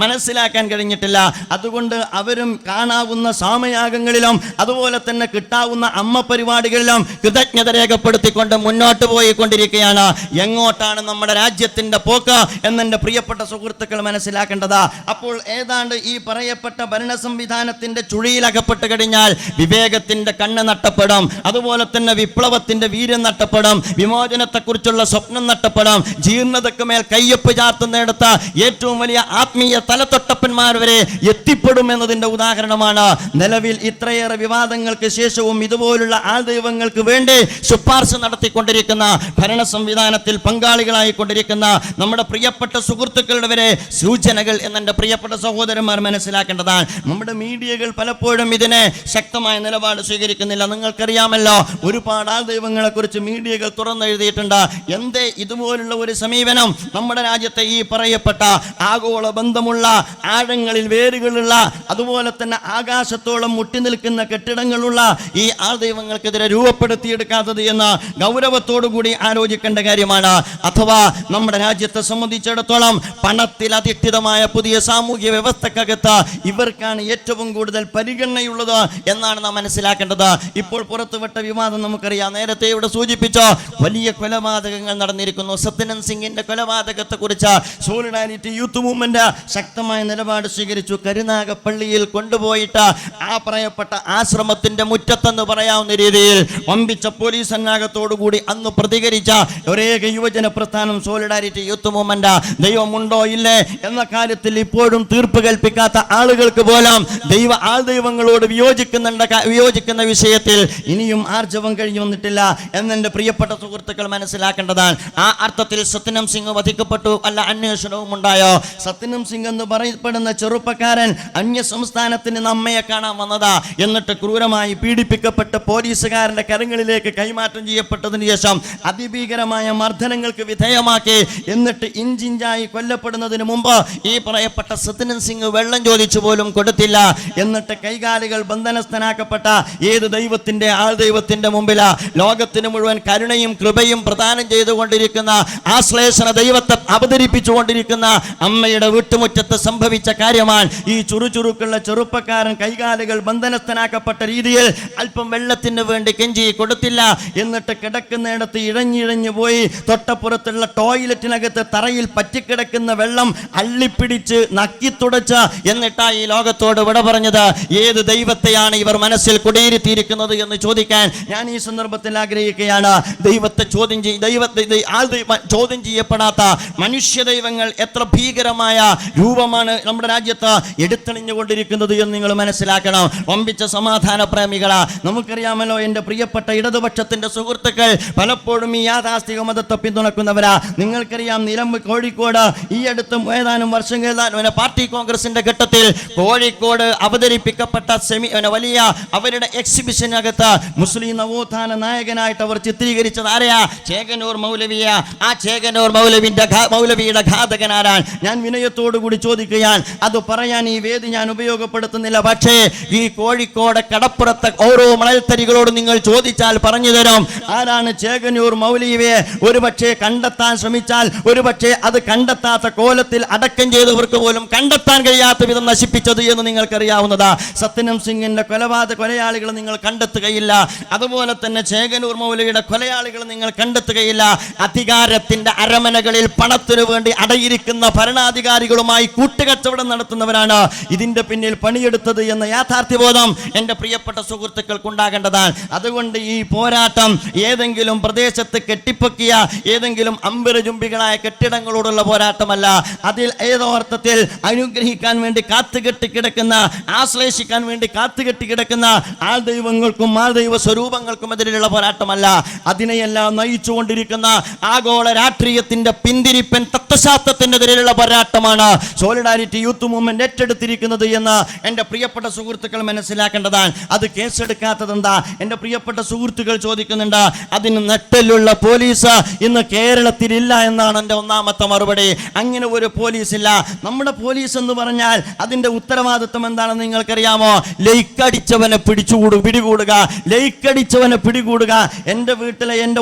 മനസ്സിലാക്കാൻ കഴിഞ്ഞിട്ടില്ല. അതുകൊണ്ട് അവരും കാണാവുന്ന സാമയാഗങ്ങളിലും അതുപോലെ തന്നെ കിട്ടാവുന്ന അമ്മ പരിപാടികളിലും കൃതജ്ഞത രേഖപ്പെടുത്തിക്കൊണ്ട് മുന്നോട്ട് പോയിക്കൊണ്ടിരിക്കുകയാണ്. എങ്ങോട്ടാണ് നമ്മുടെ രാജ്യത്തിന്റെ പോക്ക് എന്നെൻ്റെ പ്രിയപ്പെട്ട സുഹൃത്തുക്കൾ മനസ്സിലാക്കേണ്ടത്. അപ്പോൾ ഏതാണ്ട് ഈ പറയപ്പെട്ട ഭരണ സംവിധാനത്തിന്റെ ചുഴിയിലകപ്പെട്ട് കഴിഞ്ഞാൽ വിവേകത്തിന്റെ കണ്ണ് നഷ്ടപ്പെടും, അതുപോലെ തന്നെ വിപ്ലവത്തിന്റെ വീര്യം നഷ്ടപ്പെടും, വിമോചനത്തെക്കുറിച്ചുള്ള സ്വപ്നം നഷ്ടപ്പെടും, ജീർണതയ്ക്ക് മേൽ കയ്യൊപ്പ് ചാർത്തുന്നെടുത്ത ഏറ്റവും വലിയ ആത്മീയ തലതൊട്ടപ്പന്മാർ വരെ എത്തിപ്പെടും എന്നതിന്റെ ഉദാഹരണമാണ്. നിലവിൽ ഇത്രയേറെ വിവാദങ്ങൾക്ക് ശേഷവും ഇതുപോലുള്ള ആൾദൈവങ്ങൾക്ക് വേണ്ടി ശുപാർശ നടത്തിക്കൊണ്ടിരിക്കുന്ന ഭരണ സംവിധാനത്തിൽ പങ്കാളികളായിക്കൊണ്ടിരിക്കുന്ന നമ്മുടെ പ്രിയപ്പെട്ട സുഹൃത്തുക്കളുടെ വരെ സൂചനകൾ എന്നെൻ്റെ പ്രിയപ്പെട്ട സഹോദരന്മാർ മനസ്സിലാക്കേണ്ടതാണ്. നമ്മുടെ മീഡിയകൾ പലപ്പോഴും ഇതിനെ ശക്തമായ നിലപാട് സ്വീകരിക്കുന്നില്ല. നിങ്ങൾക്കറിയാമല്ലോ, ഒരുപാട് ആൾദൈവങ്ങളെ കുറിച്ച് മീഡിയകൾ തുറന്നെഴുതിയിട്ടുണ്ട്. എന്തേ ഇതുപോലുള്ള ഒരു സമീപനം നമ്മുടെ രാജ്യത്തെ ഈ പറയപ്പെട്ട ആഗോള ബന്ധമുള്ള ആഴങ്ങളിൽ വേരുകളുള്ള അതുപോലെ തന്നെ ആകാശത്തോളം മുട്ടി നിൽക്കുന്ന കെട്ടിടങ്ങളുള്ള ഈ ആൾദൈവങ്ങൾക്കെതിരെ രൂപപ്പെടുത്തിയെടുക്കാത്തത് എന്ന് ഗൗരവത്തോടുകൂടി ആലോചിക്കേണ്ട കാര്യമാണ്. അഥവാ നമ്മുടെ രാജ്യത്തെ സംബന്ധിച്ചിടത്തോളം പണത്തിൽ അധിഷ്ഠിതമായ പുതിയ സാമൂഹ്യ വ്യവസ്ഥക്കകത്ത് ഇവർക്കാണ് ഏറ്റവും കൂടുതൽ പരിഗണനയുള്ളത് എന്നാണ് നാം മനസ്സിലാക്കേണ്ടത്. ഇപ്പോൾ പുറത്തുവിട്ട വിവാദം നമുക്കറിയാം. നേരത്തെ ഇവിടെ സൂചിപ്പിച്ചോ, വലിയ കൊലപാതകങ്ങൾ നടന്നിരിക്കുന്നു. സത്യനന്ദ് സിംഗിന്റെ കൊലപാതകത്തെ കുറിച്ച് സോളിഡാരിറ്റി യൂത്ത് മൂവ്മെന്റ് ശക്തമായ നിലപാട് സ്വീകരിച്ചു. കരുനാഗപ്പള്ളിയിൽ കൊണ്ടുപോയിട്ട് ആ പറയപ്പെട്ട ആശ്രമത്തിന്റെ മുറ്റത്തെന്ന് പറയാവുന്ന രീതിയിൽ വമ്പിച്ച പോലീസ് സന്നാഹത്തോടുകൂടി അന്ന് പ്രതികരിച്ച ഒരേക യുവജന പ്രസ്ഥാനം സോളിഡാരിറ്റി യൂത്ത് മൂവ്മെന്റ്. ദൈവമുണ്ടോ ഇല്ലേ എന്ന കാര്യത്തിൽ ഇപ്പോഴും തീർപ്പ് കൽപ്പിക്കാത്ത ആളുകൾക്ക് പോലും ആൾദൈവങ്ങളോട് വിയോജിക്കുന്ന വിഷയത്തിൽ ഇനിയും ആർജവം കഴിഞ്ഞു വന്നിട്ടില്ല എന്നെൻ്റെ പ്രിയപ്പെട്ട സുഹൃത്തുക്കൾ മനസ്സിലാക്കേണ്ടതാണ്. ആ അർത്ഥത്തിൽ സത്യനം സിംഗ് വധിക്കപ്പെട്ടു അല്ല അന്വേഷണവും ഉണ്ടായോ? സത്യനം സിംഗ് എന്ന് പറയപ്പെടുന്ന ചെറുപ്പക്കാരൻ അന്യ സംസ്ഥാനത്തിന് നമ്മയെ കാണാൻ വന്നതാ. എന്നിട്ട് ക്രൂരമായി പീഡിപ്പിക്കപ്പെട്ട് പോലീസുകാരന്റെ കരങ്ങളിലേക്ക് കൈമാറ്റം ചെയ്യപ്പെട്ടതിന് ശേഷം അതിഭീകരമായ മർദ്ദനങ്ങൾക്ക് വിധേയമാക്കി എന്നിട്ട് ഇഞ്ചിഞ്ചായി കൊല്ലപ്പെടുന്നതിന് മുമ്പ് ഈ പറയപ്പെട്ട സത്യനന്ദ് സിംഗ് വെള്ളം ചോദിച്ചു പോലും കൊടുത്തില്ല. എന്നിട്ട് കൈകാലുകൾ ബന്ധനസ്ഥനാക്കപ്പെട്ട ഏത് ദൈവത്തിന്റെ ആൾദൈവത്തിന്റെ മുമ്പിലാ ലോകത്തിന് മുഴുവൻ കരുണയും കൃപയും പ്രദാനം ചെയ്തുകൊണ്ടിരിക്കുന്ന ആശ്ലേഷണ ദൈവത്തെ അവതരിപ്പിച്ചുകൊണ്ടിരിക്കുന്ന അമ്മയുടെ വീട്ടുമുറ്റത്ത് സംഭവിച്ച കാര്യമാണ്. ഈ ചുറുചുറുക്കുള്ള ചെറുപ്പക്കാരൻ കൈകാലുകൾ ബന്ധനസ്ഥനാക്കപ്പെട്ട രീതിയിൽ അല്പം വെള്ളത്തിന് വേണ്ടി കെഞ്ചി കൊടുത്തില്ല. എന്നിട്ട് കിടക്കുന്നിടത്ത് ഇഴഞ്ഞിഴഞ്ഞു പോയി തൊട്ടപ്പുറത്തുള്ള ടോയ്ലറ്റിനകത്ത് തറയിൽ പറ്റിക്കിടക്കുന്ന വെള്ളം അള്ളിപ്പിടിച്ച് നക്കിത്തുടച്ച് എന്നിട്ടാ ഈ ലോകത്തോട് വിട പറഞ്ഞത്. ഏത് ദൈവത്തെയാണ് ഇവർ മനസ്സിൽ കുടിയിരുത്തിയിരിക്കുന്നത് എന്ന് ചോദിക്കാൻ ഞാൻ ഈ സന്ദർഭത്തിൽ ആഗ്രഹിക്കുകയാണ്. ദൈവത്തെ ചോദ്യം ചെയ്യപ്പെടാത്ത മനുഷ്യ ദൈവങ്ങൾ എത്ര ഭീകരമായ രൂപമാണ് നമ്മുടെ രാജ്യത്ത് എടുത്തണിഞ്ഞുകൊണ്ടിരിക്കുന്നത് എന്ന് നിങ്ങൾ മനസ്സിലാക്കണം. വമ്പിച്ച സമാധാന പ്രേമികളാ. നമുക്കറിയാമല്ലോ, എൻ്റെ പ്രിയപ്പെട്ട ഇടതുപക്ഷത്തിന്റെ സുഹൃത്തുക്കൾ പലപ്പോഴും ഈ യാഥാസ്ഥിക മതത്തെ പിന്തുണക്കുന്നവരാ. നിങ്ങൾക്കറിയാം, കോഴിക്കോട് ഈ അടുത്ത് ഏതാനും വർഷങ്ങൾ പാർട്ടി കോൺഗ്രസിന്റെ ഘട്ടത്തിൽ കോഴിക്കോട് അവതരിപ്പിക്കപ്പെട്ട വലിയ അവരുടെ എക്സിബിഷനകത്ത് മുസ്ലിം നവോത്ഥാന നായകനായിട്ട് അവർ ചിത്രീകരിച്ചത് ആരെയാ? ചേകനൂർ മൗലവിയ. ആ ചേകനൂർ മൗലവിയുടെ ഘാതകനാരാണ്? ഞാൻ വിനയത്തോടു കൂടി ചോദിക്കുകയാണ്. അത് പറയാൻ ഈ വേദി ഞാൻ ഉപയോഗപ്പെടുത്തുന്നില്ല. പക്ഷേ ഈ കോഴിക്കോട് കടപ്പുറത്തെ ഓരോ മണൽത്തരികളോട് നിങ്ങൾ ചോദിച്ചാൽ പറഞ്ഞു തരും ആരാണ് ചേകനൂർ മൗലവിയെ ഒരുപക്ഷെ കണ്ടെത്താൻ ശ്രമിച്ചാൽ ഒരുപക്ഷെ അത് കണ്ടെത്താത്ത കോലത്തിൽ അടക്കം ചെയ്തവർക്ക് പോലും കണ്ടെത്താൻ കഴിയാത്ത വിധം നശിപ്പിച്ചത് എന്ന് നിങ്ങൾക്കറിയാവുന്നതാ. സത്യനന്ദ് സിംഗിന്റെ കൊലയാളികൾ നിങ്ങൾ കണ്ടെത്തുകയില്ല. അതുപോലെ തന്നെ ചേകനൂർ മൗലവിയുടെ കൊലയാളികൾ നിങ്ങൾ കണ്ടെത്തുകയില്ല. അധികാരത്തിന്റെ അരമനകളിൽ പണത്തിനു വേണ്ടി അടയിരിക്കുന്ന ഭരണാധികാരികളുമായി കൂട്ടുകച്ചവടം നടത്തുന്നവരാണ് ഇതിന്റെ പിന്നിൽ പണിയെടുത്തത് എന്ന യാഥാർത്ഥ്യബോധം എൻ്റെ പ്രിയപ്പെട്ട സുഹൃത്തുക്കൾക്ക് ഉണ്ടാകേണ്ടതാണ്. അതുകൊണ്ട് ഈ പോരാട്ടം ഏതെങ്കിലും പ്രദേശത്ത് കെട്ടിപ്പൊക്കിയ ഏതെങ്കിലും അമ്പരചുംബികളായ കെട്ടിടങ്ങളോടുള്ള പോരാട്ടമല്ല. അതിൽ ഏതോ അർത്ഥത്തിൽ അനുഗ്രഹിക്കാൻ വേണ്ടി കാത്തുകെട്ടി കിടക്കുന്ന, ആശ്ലേഷിക്കാൻ വേണ്ടി കാത്തുകെട്ടി കിടക്കുന്ന ആൾദൈവങ്ങൾക്കും ആൾദൈവ സ്വരൂപങ്ങൾക്കും എതിരെയുള്ള പോരാട്ടമല്ല. അതിനെയെല്ലാം നയിച്ചുകൊണ്ടിരിക്കുന്ന ആഗോള രാഷ്ട്രീയത്തിന്റെ പിന്തിരിപ്പൻ തത്വശാസ്ത്രത്തിനെതിരെയുള്ള പോരാട്ടമാണ് സോളിഡാരിറ്റി യൂത്ത് മൂവ്മെന്റ് ഏറ്റെടുത്തിരിക്കുന്നത് എന്ന് എൻ്റെ പ്രിയപ്പെട്ട സുഹൃത്തുക്കൾ മനസ്സിലാക്കേണ്ടതാണ്. അത് കേസെടുക്കാത്തതെന്താ? എൻ്റെ പ്രിയപ്പെട്ട സുഹൃത്തുക്കൾ ചോദിക്കുന്നുണ്ട്. അതിന് നട്ടെല്ലുള്ള പോലീസ് ഇന്ന് കേരളത്തിലില്ല എന്നാണ് എൻ്റെ ഒന്നാമത്തെ മറുപടി. അങ്ങനെ ഒരു പോലീസ് ഇല്ല. നമ്മുടെ പോലീസ് എന്ന് പറഞ്ഞാൽ അതിൻ്റെ ഉത്തരവാദിത്വം എന്താണെന്ന് നിങ്ങൾക്കറിയാമോ? ലൈക്കടിച്ചവനെ പിടികൂടുക, ലൈക്കടിച്ചവനെ പിടികൂടുക. എൻ്റെ വീട്ടിലെ എൻ്റെ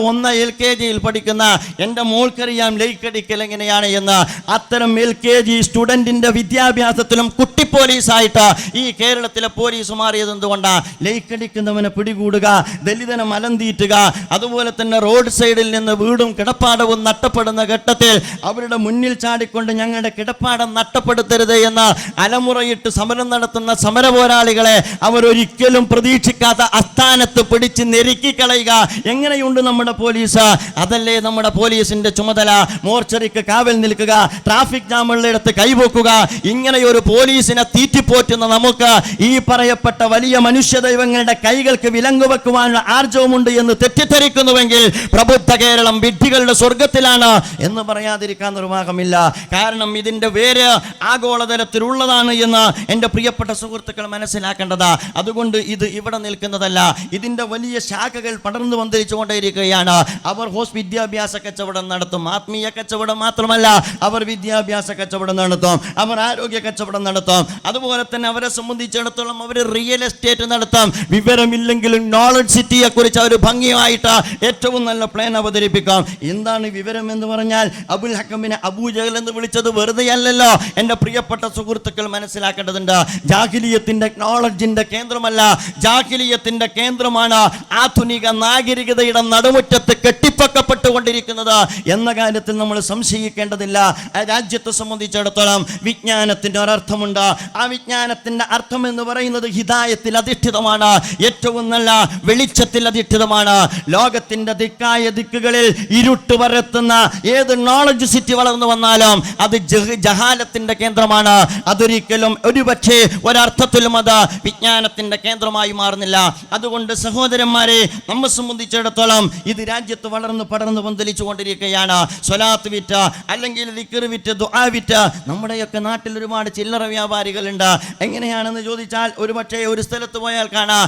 LKGയിൽ പഠിക്കുന്ന എൻ്റെ മോൾക്കറിയാം ലൈക്കടിക്കൽ എങ്ങനെയാണ് എന്ന്. അത്തരം LKG സ്റ്റുഡൻറ്റിൻ്റെ വിദ്യാഭ്യാസത്തിലും കുട്ടി പോലീസായിട്ട് ഈ കേരളത്തിലെ പോലീസ് മാറിയത് എന്തുകൊണ്ടാ? ലൈക്കടിക്കുന്നവനെ പിടികൂടുക, ദലിതനെ മലന്തീറ്റുക, അതുപോലെ തന്നെ റോഡ് സൈഡിൽ നിന്ന് വീടും കിടപ്പാടവും നഷ്ടപ്പെടുന്ന ഘട്ടത്തിൽ അവരുടെ മുന്നിൽ ചാടിക്കൊണ്ട് ഞങ്ങളുടെ കിടപ്പാടം നഷ്ടപ്പെടുത്തരുത് എന്ന് അലമുറയിട്ട് സമരം നടത്തുന്ന സമര പോരാളികളെ അവരൊരിക്കലും പ്രതീക്ഷിക്കാത്ത അസ്ഥാനത്ത് പിടിച്ച് നെരുക്കിക്കളയുക. എങ്ങനെയുണ്ട് നമ്മുടെ പോലീസ്? അതല്ലേ നമ്മുടെ പോലീസിന്റെ ചുമതല. മോർച്ചറിക്ക് കാവൽ നിൽക്കുക, ട്രാഫിക് ജാമുള്ളിടത്ത് കൈവെക്കുക. ഇങ്ങനെയൊരു പോലീസിനെ തീറ്റിപ്പോറ്റുന്ന നമുക്ക് ഈ പറയപ്പെട്ട വലിയ മനുഷ്യ ദൈവങ്ങളുടെ കൈകൾക്ക് വിലങ്ങ് വെക്കുവാനുള്ള ആർജവമുണ്ട് എന്ന് തെറ്റിദ്ധരിക്കുന്നുവെങ്കിൽ പ്രബുദ്ധ കേരളം വിഡ്ഢികളുടെ സ്വർഗത്തിലാണ് എന്ന് പറയാതിരിക്കാൻ നിർവാഹമില്ല. കാരണം ഇതിന്റെ വേര് ആഗോളതലത്തിലുള്ളതാണ് എന്ന് എൻ്റെ പ്രിയപ്പെട്ട സുഹൃത്തുക്കൾ മനസ്സിലാക്കേണ്ടതാ. അതുകൊണ്ട് ഇത് ഇവിടെ നിൽക്കുന്നതല്ല, ഇതിന്റെ വലിയ ശാഖകൾ പടർന്നു വന്നിരിച്ചുകൊണ്ടേയിരിക്കുകയാണ്. അവർ വിദ്യാഭ്യാസ കച്ചവടം നടത്തും. ആത്മീയ കച്ചവടം മാത്രമല്ല, അവർ വിദ്യാഭ്യാസ കച്ചവടം നടത്തും, അവർ ആരോഗ്യ കച്ചവടം നടത്തും. അതുപോലെ തന്നെ അവരെ സംബന്ധിച്ചിടത്തോളം അവർ റിയൽ എസ്റ്റേറ്റ് നടത്തും. വിവരമില്ലെങ്കിലും നോളജ് സിറ്റിയെ കുറിച്ച് അവർ ഭംഗിയായിട്ട് ഏറ്റവും നല്ല പ്ലാൻ അവതരിപ്പിക്കാം. എന്താണ് വിവരം എന്ന് പറഞ്ഞാൽ? അബുൽ ഹക്കമിനെ അബൂജഹൽ എന്ന് വിളിച്ചത് വെറുതെ അല്ലല്ലോ. എൻ്റെ പ്രിയപ്പെട്ട സുഹൃത്തുക്കൾ മനസ്സിലാക്കേണ്ടതുണ്ട്. ജാഹിലിയത്തിന്റെ നോളജിന്റെ കേന്ദ്രമല്ല, ജാഹിലിയത്തിന്റെ കേന്ദ്രമാണ് ആധുനിക നാഗരികതയുടെ നടുമുറ്റത്ത് കെട്ടിപ്പൊക്കപ്പെട്ടുകൊണ്ടിരിക്കുന്നത് എന്ന കാര്യത്തിൽ നമ്മൾ സംശയിക്കേണ്ടതില്ല. രാജ്യത്തെ സംബന്ധിച്ചിടത്തോളം വിജ്ഞാനത്തിന്റെ ഒരർത്ഥമുണ്ട്. ആ വിജ്ഞാനത്തിന്റെ അർത്ഥം എന്ന് പറയുന്നത് ഹിദായത്തിൽ അധിഷ്ഠിതമാണ്, ഏറ്റവും നല്ല വെളിച്ചത്തിൽ അധിഷ്ഠിതമാണ്. ലോകത്തിന്റെ ദിക്കായ ദിക്കുകളിൽ ഇരുട്ട് പരത്തുന്ന ഏത് നോളജ് സിറ്റി വളർന്നു വന്നാലും അത് ജഹാലത്തിന്റെ കേന്ദ്രമാണ്. അതൊരിക്കലും ഒരുപക്ഷെ ഒരർത്ഥത്തിലും അത് വിജ്ഞാനത്തിന്റെ കേന്ദ്രമായി മാറുന്നില്ല. അതുകൊണ്ട് സഹോദരന്മാരെ, നമ്മെ സംബന്ധിച്ചിടത്തോളം ഇത് രാജ്യത്ത് വളർന്ന് പടർന്ന് പന്തലിച്ചു കൊണ്ടിരിക്കുകയാണ്. സ്വലാത്ത് വിറ്റ് അല്ലെങ്കിൽ ദിക്ർ വിറ്റ് ദുആ വിറ്റ് നമ്മുടെയൊക്കെ നാട്ടിൽ ഒരുപാട് ചില്ലറ വ്യാപാരികളുണ്ട്. എങ്ങനെയാണെന്ന് ചോദിച്ചാൽ ഒരുപക്ഷെ ഒരു സ്ഥലത്ത് പോയാൽ കാണാം,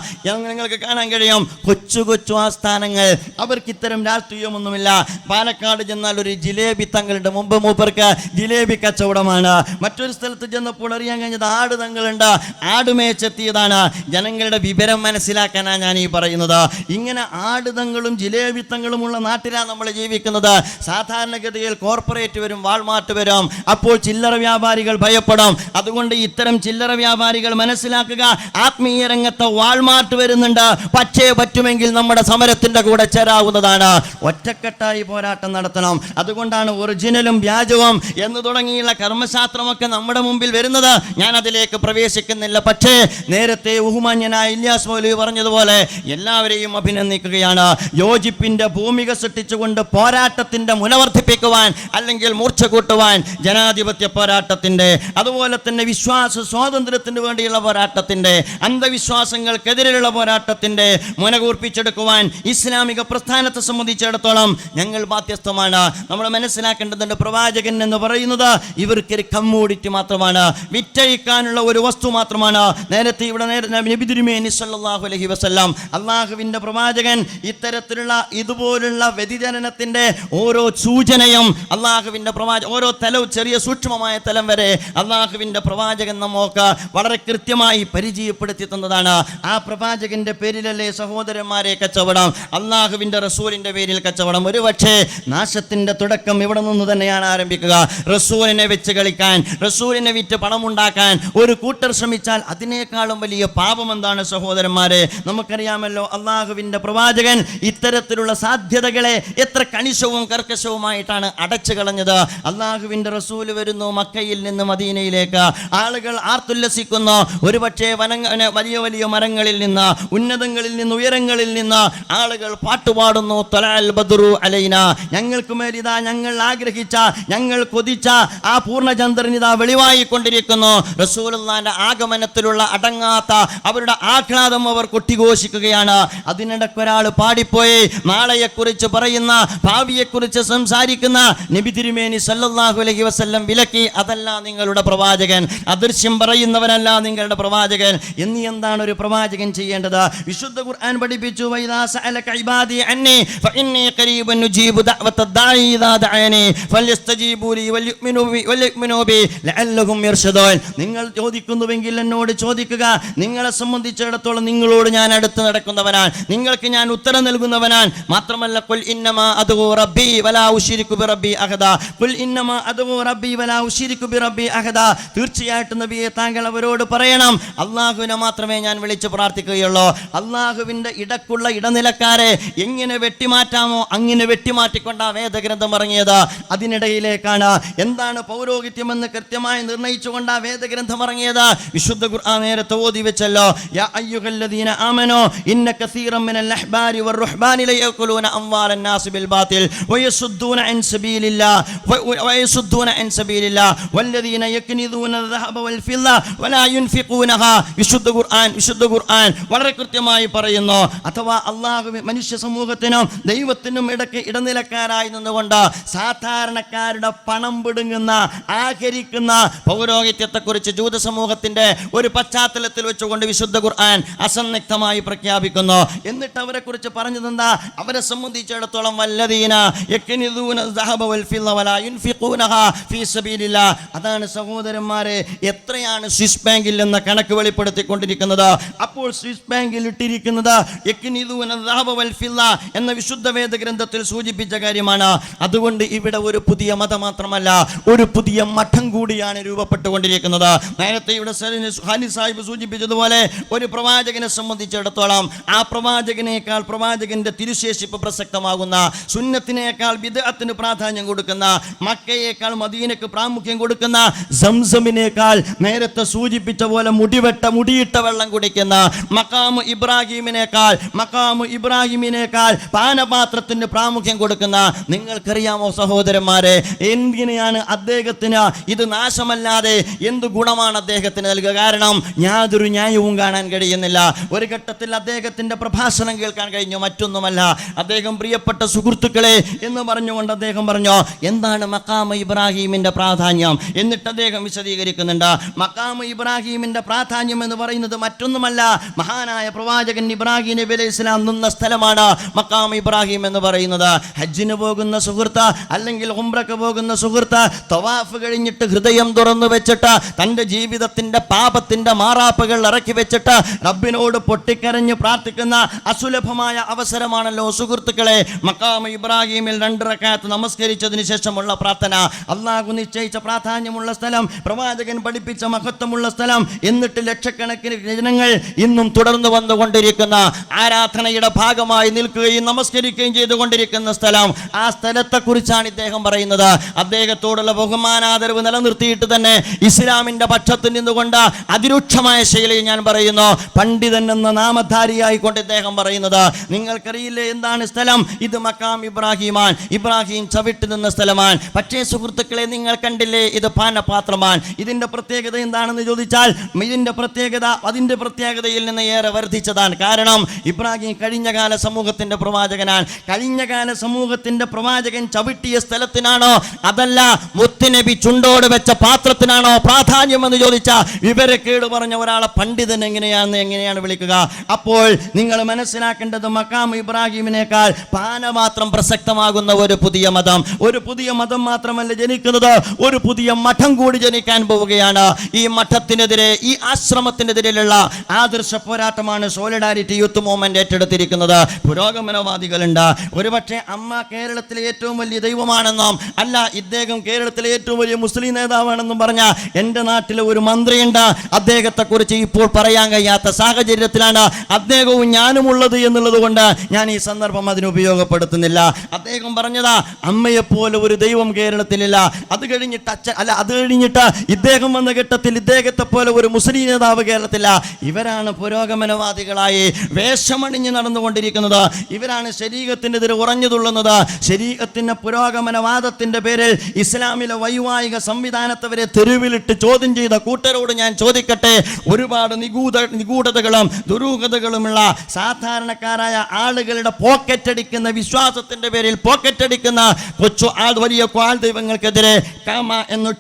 നിങ്ങൾക്ക് കാണാൻ കഴിയും കൊച്ചു കൊച്ചു ആസ്ഥാനങ്ങൾ. അവർക്ക് ഇത്തരം രാഷ്ട്രീയമൊന്നുമില്ല. പാലക്കാട് ചെന്നാൽ ഒരു ജിലേബി തങ്ങളുണ്ട്, മുമ്പ് മൂപ്പർക്ക് ജിലേബി കച്ചവടമാണ്. മറ്റൊരു സ്ഥലത്ത് ചെന്നപ്പോൾ അറിയാൻ കഴിഞ്ഞത് ആട് തങ്ങളുണ്ട്, ആടുമേച്ചെത്തിയതാണ്. ജനങ്ങളുടെ വിവരം മനസ്സിലാക്കാനാണ് ഞാൻ ഈ പറയുന്നത്. ഇങ്ങനെ ആടുതങ്ങളും ജിലേബി തങ്ങളുമുള്ള നാട്ടിലാണ് നമ്മൾ ജീവിക്കുന്നത്. സാധാരണഗതിയിൽ കോർപ്പറേറ്റ് വരും, വാൾമാർട്ട് വരും, അപ്പോൾ ചില്ലറ വ്യാപാരികൾ ഭയപ്പെടും. അതുകൊണ്ട് ഇത്തരം ചില്ലറ വ്യാപാരികൾ മനസ്സിലാക്കുക, ആത്മീയ രംഗത്ത് വാൾമാർട്ട് വരുന്നുണ്ട്, പക്ഷേ പറ്റുമെങ്കിൽ നമ്മുടെ സമരത്തിന്റെ കൂടെ ചേരാവുന്നതാണ്. ഒറ്റക്കെട്ടായി പോരാട്ടം നടത്തണം. അതുകൊണ്ടാണ് ഒറിജിനലും വ്യാജവും എന്ന് തുടങ്ങിയുള്ള കർമ്മശാസ്ത്രമൊക്കെ നമ്മുടെ മുമ്പിൽ വരുന്നത്. ഞാൻ അതിലേക്ക് പ്രവേശിക്കുന്നില്ല. പക്ഷേ നേരത്തെ ബഹുമാന്യനായ ഇല്യാസ് മൗലവി പറഞ്ഞതുപോലെ എല്ലാവരെയും അഭിനന്ദിക്കുകയാണ്. യോജിപ്പിന്റെ ഭൂമിക സൃഷ്ടിച്ചുകൊണ്ട് പോരാട്ടത്തിന്റെ മുനവർദ്ധിപ്പിക്കുവാൻ അല്ലെങ്കിൽ മൂർച്ച കൂട്ടുവാൻ ജനാധിപത്യ പോരാട്ടത്തിന്റെ, അതുപോലെ തന്നെ വിശ്വാസ സ്വാതന്ത്ര്യത്തിന് വേണ്ടിയുള്ള പോരാട്ടത്തിന്റെ, അന്ധവിശ്വാസങ്ങൾക്കെതിരെയുള്ള പോരാട്ടത്തിന്റെ മുനകൂർപ്പിച്ചെടുക്കുവാൻ ഇസ്ലാമിക പ്രസ്ഥാനത്തെ സംബന്ധിച്ചിടത്തോളം ഞങ്ങൾ ബാധ്യസ്ഥമാണ്. നമ്മൾ മനസ്സിലാക്കേണ്ടതുണ്ട്, പ്രവാചകൻ എന്ന് പറയുന്നത് ഇവർക്കൊരു കമ്മോഡിറ്റി മാത്രമാണ്, വിറ്റഴിക്കാനുള്ള ഒരു വസ്തു മാത്രമാണ്. നേരത്തെ ഇവിടെ നബി തിരുമേനി സല്ലല്ലാഹു അലൈഹി വസല്ലം, അള്ളാഹുവിന്റെ പ്രവാചകൻ ഇത്തരത്തിലുള്ള ഇതുപോലുള്ള വ്യതിചലനത്തിന്റെ ഓരോ സൂചനയും അള്ളാഹുവിന്റെ പ്രവാചകൻ, ഓരോ തലവും ചെറിയ സൂക്ഷ്മമായ തലം വരെ അള്ളാഹുവിന്റെ പ്രവാചകൻ നമുക്ക് വളരെ കൃത്യമായി പരിചയപ്പെടുത്തി തന്നതാണ്. ആ പ്രവാചകന്റെ പേരിലല്ലേ സഹോദരന്മാരെ കച്ചവടം, അള്ളാഹുവിന്റെ റസൂലിന്റെ പേരിൽ കച്ചവടം. ഒരുപക്ഷെ നാശത്തിന്റെ തുടക്കം ഇവിടെ നിന്ന് തന്നെയാണ് ആരംഭിക്കുക. റസൂലിനെ വെച്ച് കളിക്കാൻ, റസൂലിനെ വിറ്റ് പണമുണ്ടാക്കാൻ ഒരു കൂട്ടർ ശ്രമിച്ചാൽ അതിനേക്കാളും വലിയ പാപം എന്താണ് സഹോദരന്മാരെ? നമുക്കറിയാമല്ലോ, അള്ളാഹുവിന്റെ പ്രവാചകൻ ഇത്തരത്തിലുള്ള സാധ്യതകളെ എത്ര കണിശവും കർക്കശവുമായിട്ടാണ് അടച്ചു കളഞ്ഞത്. അള്ളാഹുവിന്റെ റസൂൽ വരുന്നു മക്കയിൽ നിന്ന് മദീനയിലേക്ക്, ആളുകൾ ആർത്തുല്ലസിക്കുന്നു. ഒരുപക്ഷെ വലിയ വലിയ മരങ്ങളിൽ നിന്ന്, ഉന്നതങ്ങളിൽ നിന്ന്, ഉയരങ്ങളിൽ നിന്ന് ആളുകൾ പാട്ടുപാടുന്നു. ത്വലഅൽ ബദ്റു അലൈന, ഞങ്ങൾക്ക് മേലിതാ ഞങ്ങൾ ആഗ്രഹിച്ച, ഞങ്ങൾ കൊതിച്ച ആ പൂർണ്ണചന്ദ്രൻ ഇതാ വെളിവായിക്കൊണ്ടിരിക്കുന്നു. റസൂലുള്ളാഹിന്റെ ആഗമനത്തിലുള്ള അടങ്ങാത്ത അവരുടെ ആഹ്ലാദം അവർ കൊട്ടിഘോഷിക്കുകയാണ്. അതിനിടയ്ക്കൊരാൾ പാടിപ്പോയി നാളെയെക്കുറിച്ച് പറയുന്ന, ഭാവിയെക്കുറിച്ച് സംസാരിക്കുന്ന നബി തിരുമേനി സല്ലല്ലാഹു അലൈഹി വസല്ലം വിലക്കി. അതല്ല നിങ്ങളുടെ പ്രവാചകൻ, അദൃശ്യം പറയുന്നവനല്ല നിങ്ങളുടെ പ്രവാചകൻ. എന്ന് എന്താണ് ഒരു പ്രവാചകൻ ചെയ്യേണ്ടത്? വിശുദ്ധ ഖുർആൻ പഠിപ്പിച്ചു, വൈദാ സഅലക ഇബാദി അന്നി ഫഇന്നി ഖരീബുൻ നുജീബു ദഅവത്തദ് ദാഇ ഇദാ ദഅനി ഫൽയസ്തജീബു ലി വൽയുഅ്മിനൂ ബി ലഅല്ലഹും യർഷദൂൻ. നിങ്ങൾ ചോദിക്കുന്നുവെങ്കിൽ എന്നോട് ചോദിക്കുക. നിങ്ങളെ സംബന്ധിച്ചിടത്തോളം നിങ്ങളോട് ഞാൻ അടുത്ത് നടക്കുന്നവനാണ്, നിങ്ങൾക്ക് ഞാൻ ഉത്തരം നൽകുന്നവനാണ്. മാത്രമല്ല, ഖുൽ ഇന്നമാ അദ്ഉ റബ്ബി വലാ ഉശ്രികു ബിറബ്ബി അഹദ, ഖുൽ ഇന്നമാ അദ്ഉ റബ്ബി വലാ ഉശ്രികു ബിറബ്ബി അഹദ. തീർച്ചയായിട്ടും നബിയെ താങ്കൾ അവരോട് പറയണം, അള്ളാഹുവിനെ മാത്രമേ ഞാൻ വിളിച്ച് പ്രാർത്ഥിക്കുകയുള്ളൂ. അള്ളാഹുവിൻ്റെ ഇടക്കുള്ള ഇടനിലക്കാരെ എങ്ങനെ വെട്ടിമാറ്റാമോ അങ്ങനെ വെട്ടിമാറ്റിക്കൊണ്ടാ വേദഗ്രന്ഥം ഇറങ്ങിയത്. അതിനിടയിലേക്കാണ് എന്താണ് പൗരോഹിത്യമെന്ന് കൃത്യമായി നിർണയിച്ചുകൊണ്ടാ വേദഗ്രന്ഥം ഇറങ്ങിയത്. വിശുദ്ധ ഖുർആൻ നേരത്തെ ഓതി വെച്ചല്ലോ, യാ അയ്യുഹല്ലദീന ആമനൂ ഇന്ന കസീറൻ മിനൽ അഹ്ബാരി വറുഹ്ബാനി ലയഅകുലൂന അംവാലൻ നാസി ബിൽ ബാതിൽ വയസുദ്ദൂന അൻ സബീലില്ലാ വല്ലദീന യക്നിദൂന الذهب والفضة ولا ينفقونها. വിശുദ്ധ ഖുർആൻ വളരെ കൃത്യമായി പറയുന്നു. അഥവാ അല്ലാഹു മനുഷ്യ സമൂഹത്തിനും ദൈവത്തിനും ഇടയ്ക്ക് ഇടനിലക്കാരായി നിന്നുകൊണ്ട് സാധാരണക്കാരുടെ പണം പിടുങ്ങുന്ന ആഹരിക്കുന്ന പൗരോഹിത്യത്തെക്കുറിച്ച് ജൂത സമൂഹത്തിന്റെ ഒരു പശ്ചാത്തലത്തിൽ വെച്ചുകൊണ്ട് വിശുദ്ധ ഖുർആൻ അസന്നിഗ്ധമായി പ്രഖ്യാപിക്കുന്നു. എന്നിട്ട് അവരെ കുറിച്ച് പറഞ്ഞതെന്താ? അവരെ സംബന്ധിച്ചിടത്തോളം വല്ലദീന യക്നിദൂന الذهب والفضة ولا ينفقونها في سبيل الله. അതാണ് സഹോദരന്മാരെ, എത്രയാണ് സ്വിസ് ബാങ്കിൽ എന്ന കണക്ക് വെളിപ്പെടുത്തിക്കൊണ്ടിരിക്കുന്നത്. അപ്പോൾ സ്വിസ് ബാങ്കിൽ ഇട്ടിരിക്കുന്നത് യക്നിദൂന الذهب والفضة എന്ന വിശുദ്ധ വേദഗ്രന്ഥത്തിൽ സൂചിപ്പിച്ച കാര്യമാണ്. അതുകൊണ്ട് ഇവിടെ ഒരു പുതിയ മതം മാത്രമല്ല, ഒരു പുതിയ മഠം കൂടിയാണ് രൂപപ്പെട്ടുകൊണ്ടിരിക്കുന്നത്. നേരത്തെ ഇവിടെ ഖാലിദ് സാഹിബ് സൂചിപ്പിച്ചതുപോലെ ഒരു പ്രവാചകനെ സംബന്ധിച്ചിടത്തോളം ആ പ്രവാചകനേക്കാൾ പ്രവാചകന്റെ തിരുശേഷിപ്പ് പ്രസക്തമാകുന്ന, സുന്നത്തിനേക്കാൾ ബിദ്അത്തിന് പ്രാധാന്യം കൊടുക്കുന്ന, മക്കയേക്കാൾ മദീനക്ക് പ്രാമുഖ്യം കൊടുക്കുന്ന, സംസമിനേക്കാൾ നേരത്തെ സൂചിപ്പിച്ച പോലെ മുടിയിട്ട വെള്ളം കുടിക്കുന്ന, മഖാമു ഇബ്രാഹിമിനേക്കാൾ പാനപാത്രത്തിന് പ്രാമുഖ്യം കൊടുക്കുന്ന, നിങ്ങൾക്കറിയാമോ സഹോദരന്മാരെ, എന്തിനെയാണ് അദ്ദേഹത്തിന് ഇത് നാശമല്ലാതെ എന്ത് ഗുണമാണ് അദ്ദേഹത്തിന് നൽകുക? കാരണം യാതൊരു ന്യായവും കാണാൻ കഴിയുന്നില്ല. ഒരു ഘട്ടത്തിൽ അദ്ദേഹത്തിന്റെ പ്രഭാഷണം കേൾക്കാൻ കഴിഞ്ഞു, മറ്റൊന്നുമല്ല, അദ്ദേഹം പ്രിയപ്പെട്ട സുഹൃത്തുക്കളെ എന്ന് പറഞ്ഞുകൊണ്ട് അദ്ദേഹം പറഞ്ഞു, എന്താണ് മഖാമു ഇബ്രാഹിമിന്റെ പ്രാധാന്യം? എന്നിട്ട് അദ്ദേഹം വിശദീകരിക്കുന്നുണ്ട്. മഖാമു ഇബ്രാഹിമിന്റെ പ്രാധാന്യം എന്ന് പറയുന്നത് മറ്റൊന്നുമല്ല, മഹാനായ പ്രവാചകൻ ഇബ്രാഹിം നബി അലൈഹി സ്വലാം നിന്ന സ്ഥലമാണ് മഖാമു ഇബ്രാഹിം എന്ന് പറയുന്നത്. ഹജ്ജിന് പോകുന്ന സുഹൃത്ത് അല്ലെങ്കിൽ ഉംറക്ക് പോകുന്ന സുഹൃത്ത് തവാഫ് കഴിഞ്ഞിട്ട് ഹൃദയം തുറന്നു വെച്ചിട്ട് തൻ്റെ ജീവിതത്തിന്റെ പാപത്തിന്റെ മാറാപ്പുകൾ ഇറക്കി വെച്ചിട്ട് റബ്ബിനോട് പൊട്ടിക്കരഞ്ഞ് പ്രാർത്ഥിക്കുന്ന അസുലഭമായ അവസരമാണല്ലോ സുഹൃത്തുക്കളെ മഖാമു ഇബ്രാഹിമിൽ 2 റക്അത്ത് നമസ്കരിച്ചതിന് ശേഷമുള്ള പ്രാർത്ഥന. അള്ളാഹു നിശ്ചയിച്ച പ്രാധാന്യമുള്ള സ്ഥലം, പ്രവാചകൻ പഠിപ്പിച്ച മഹത്വമുള്ള സ്ഥലം. എന്നിട്ട് ലക്ഷക്കണക്കിന് ജനങ്ങൾ ഇന്നും തുടർന്ന് വന്നുകൊണ്ടിരിക്കുന്ന, ആരാധനയുടെ ഭാഗമായി നിൽക്കുകയും നമസ്കരിക്കുകയും ചെയ്തുകൊണ്ടിരിക്കുന്ന സ്ഥലം. ആ സ്ഥലത്തെ കുറിച്ചാണ് ഇദ്ദേഹം പറയുന്നത്. അദ്ദേഹത്തോടുള്ള ബഹുമാനാദരവ് നിലനിർത്തിയിട്ട് തന്നെ ഇസ്ലാമിന്റെ പക്ഷത്ത് നിന്നുകൊണ്ട് അതിരൂക്ഷമായ ശൈലിയിൽ ഞാൻ പറയുന്നു, പണ്ഡിതൻ എന്ന നാമധാരിയായിക്കൊണ്ട് ഇദ്ദേഹം പറയുന്നത്, നിങ്ങൾക്കറിയില്ലേ എന്താണ് സ്ഥലം? ഇത് മഖാം ഇബ്രാഹിമാൻ, ഇബ്രാഹിം ചവിട്ട് നിന്ന സ്ഥലമാണ്. പക്ഷേ സുഹൃത്തുക്കളെ, നിങ്ങൾ കണ്ടില്ലേ, ഇത് പാനപാത്രമാണ്. ഇതിന്റെ പ്രത്യേകത എന്താണെന്ന് ചോദിച്ചാൽ അതിന്റെ പ്രത്യേകതയിൽ നിന്ന് ഏറെ വർദ്ധിച്ചതാണ്. കാരണം ഇബ്രാഹിം കഴിഞ്ഞകാല സമൂഹത്തിന്റെ പ്രവാചകനാണ്. കഴിഞ്ഞകാല സമൂഹത്തിന്റെ പ്രവാചകൻ ചവിട്ടിയ സ്ഥലത്തിനാണോ അതല്ല മുത്തുനബി ചുണ്ടോട് വെച്ച പാത്രത്തിനാണോ പ്രാധാന്യം എന്ന് ചോദിച്ചാൽ വിവരക്കേട് പറഞ്ഞ ഒരാളെ പണ്ഡിതൻ എങ്ങനെയാണ് വിളിക്കുക? അപ്പോൾ നിങ്ങൾ മനസ്സിലാക്കേണ്ടത്, മഖാമു ഇബ്രാഹിമിനേക്കാൾ പാനപാത്രം പ്രസക്തമാകുന്ന ഒരു പുതിയ മതം മാത്രമല്ല ജനിക്കുന്നത്, ഒരു പുതിയ മഠം കൂടി ജനിക്കാൻ പോവുകയാണ്. ഈ മഠത്തിനെതിരെ, ഈ ആശ്രമത്തിനെതിരെയുള്ള ആദർശ പോരാട്ടമാണ് സോളിഡാരിറ്റി യൂത്ത് മൂവ്മെന്റ് ഏറ്റെടുത്തിരിക്കുന്നത്. പുരോഗമനവാദികളുണ്ട്. ഒരുപക്ഷെ അമ്മ കേരളത്തിലെ ഏറ്റവും വലിയ ദൈവമാണെന്നും അല്ല ഇദ്ദേഹം കേരളത്തിലെ ഏറ്റവും വലിയ മുസ്ലിം നേതാവാണെന്നും പറഞ്ഞ എൻ്റെ നാട്ടിലെ ഒരു മന്ത്രിയുണ്ട്. അദ്ദേഹത്തെക്കുറിച്ച് ഇപ്പോൾ പറയാൻ കഴിയാത്ത സാഹചര്യത്തിലാണ് അദ്ദേഹവും ഞാനും ഉള്ളത് എന്നുള്ളത് കൊണ്ട് ഞാൻ ഈ സന്ദർഭം അതിന് ഉപയോഗപ്പെടുത്തുന്നില്ല. അദ്ദേഹം പറഞ്ഞതാ, അമ്മയെപ്പോലെ ഒരു ദൈവം കേരളത്തിലില്ല. അത് കഴിഞ്ഞിട്ട് ഇദ്ദേഹം വന്ന ഘട്ടത്തിൽ ഇദ്ദേഹത്തെ പോലെ ഒരു മുസ്ലിം നേതാവ് കേരളത്തില്ല. ഇവരാണ് പുരോഗമനവാദികളായി വേഷമണിഞ്ഞ് നടന്നുകൊണ്ടിരിക്കുന്നത്. ഇവരാണ് ശരീഅത്തിനെതിരെ ഉറഞ്ഞുതുള്ളുന്നത്. ശരീഅത്തിന്റെ പുരോഗമനവാദത്തിന്റെ പേരിൽ ഇസ്ലാമിലെ വൈവാഹിക സംവിധാനത്തവരെ തെരുവിലിട്ട് ചോദ്യം ചെയ്ത കൂട്ടരോട് ഞാൻ ചോദിക്കട്ടെ, ഒരുപാട് നിഗൂഢതകളും ദുരൂഹതകളുമുള്ള സാധാരണക്കാരായ ആളുകളുടെ പോക്കറ്റടിക്കുന്ന വിശ്വാസത്തിന്റെ പേരിൽ പോക്കറ്റടിക്കുന്ന വലിയ ക്വാൾ ദൈവങ്ങൾക്കെതിരെ കാമ എന്ന്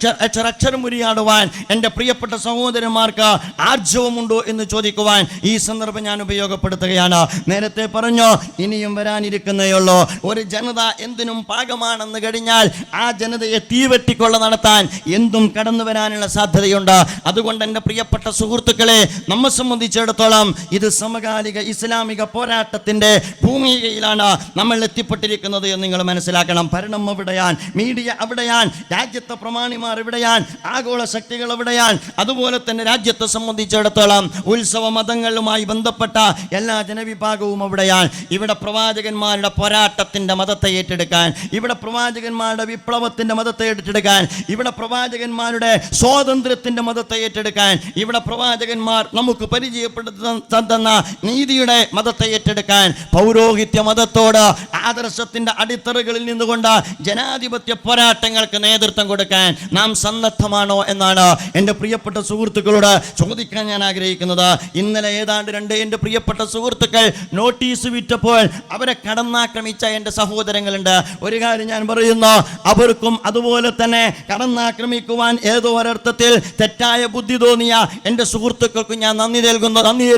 അക്ഷരം ഉരിയാടുവാൻ എൻ്റെ പ്രിയപ്പെട്ട സഹോദരന്മാർക്ക് ആർജവമുണ്ടോ എന്ന് ചോദിക്കുവാൻ ഈ സന്ദർഭം ഞാൻ ഉപയോഗപ്പെടുത്തുകയാണ്. നേരത്തെ പറഞ്ഞു, ഇനിയും വരാനിരിക്കുന്നേയുള്ളൂ. ഒരു ജനത എന്തിനും പാകമാണെന്ന് കഴിഞ്ഞാൽ ആ ജനതയെ തീവെട്ടിക്കൊള്ള നടത്താൻ എന്തും കടന്നു വരാനുള്ള സാധ്യതയുണ്ട്. അതുകൊണ്ട് എൻ്റെ പ്രിയപ്പെട്ട സുഹൃത്തുക്കളെ, നമ്മെ സംബന്ധിച്ചിടത്തോളം ഇത് സമകാലിക ഇസ്ലാമിക പോരാട്ടത്തിൻ്റെ ഭൂമികയിലാണ് നമ്മൾ എത്തിപ്പെട്ടിരിക്കുന്നത് എന്ന് നിങ്ങൾ മനസ്സിലാക്കണം. ഭരണം എവിടെയാൻ, മീഡിയ എവിടെയാൻ, രാജ്യത്തെ പ്രമാണിമാർ എവിടെയാൻ, ആഗോള ശക്തികൾ എവിടെയാൻ, അതുപോലെ തന്നെ രാജ്യത്തെ സംബന്ധിച്ചിടത്തോളം ഉത്സവ മതങ്ങളുമായി ബന്ധപ്പെട്ട എല്ലാ ജനവിഭാഗവും അവിടെയാണ്. ഇവിടെ പ്രവാചകന്മാരുടെ പോരാട്ടത്തിൻ്റെ മതത്തെ ഏറ്റെടുക്കാൻ, ഇവിടെ പ്രവാചകന്മാരുടെ വിപ്ലവത്തിൻ്റെ മതത്തെ ഏറ്റെടുക്കാൻ, ഇവിടെ പ്രവാചകന്മാരുടെ സ്വാതന്ത്ര്യത്തിൻ്റെ മതത്തെ ഏറ്റെടുക്കാൻ, ഇവിടെ പ്രവാചകന്മാർ നമുക്ക് പരിചയപ്പെടുത്ത തന്ന നീതിയുടെ മതത്തെ ഏറ്റെടുക്കാൻ, പൗരോഹിത്യ മതത്തോട് ആദർശത്തിൻ്റെ അടിത്തറകളിൽ നിന്നുകൊണ്ട് ജനാധിപത്യ പോരാട്ടങ്ങൾക്ക് നേതൃത്വം കൊടുക്കാൻ നാം സന്നദ്ധമാണോ എന്നാണ് എൻ്റെ പ്രിയപ്പെട്ട സുഹൃത്തുക്കളോട് ചോദിക്കാൻ ഞാൻ ആഗ്രഹിക്കുന്നത്. ഇന്നലെ ഏതാണ്ട് എൻ്റെ പ്രിയപ്പെട്ട സുഹൃത്തുക്കൾ നോട്ടീസ് വിറ്റപ്പോൾ അവരെ കടന്നാക്രമിച്ച എൻ്റെ സഹോദരങ്ങളുണ്ട്. ഒരു കാര്യം ഞാൻ പറയുന്നു, അവർക്കും അതുപോലെ തന്നെ കടന്നാക്രമിക്കുവാൻ ഏതോ ഒരർത്ഥത്തിൽ തെറ്റായ ബുദ്ധി തോന്നിയ എൻ്റെ സുഹൃത്തുക്കൾക്കും ഞാൻ നന്ദി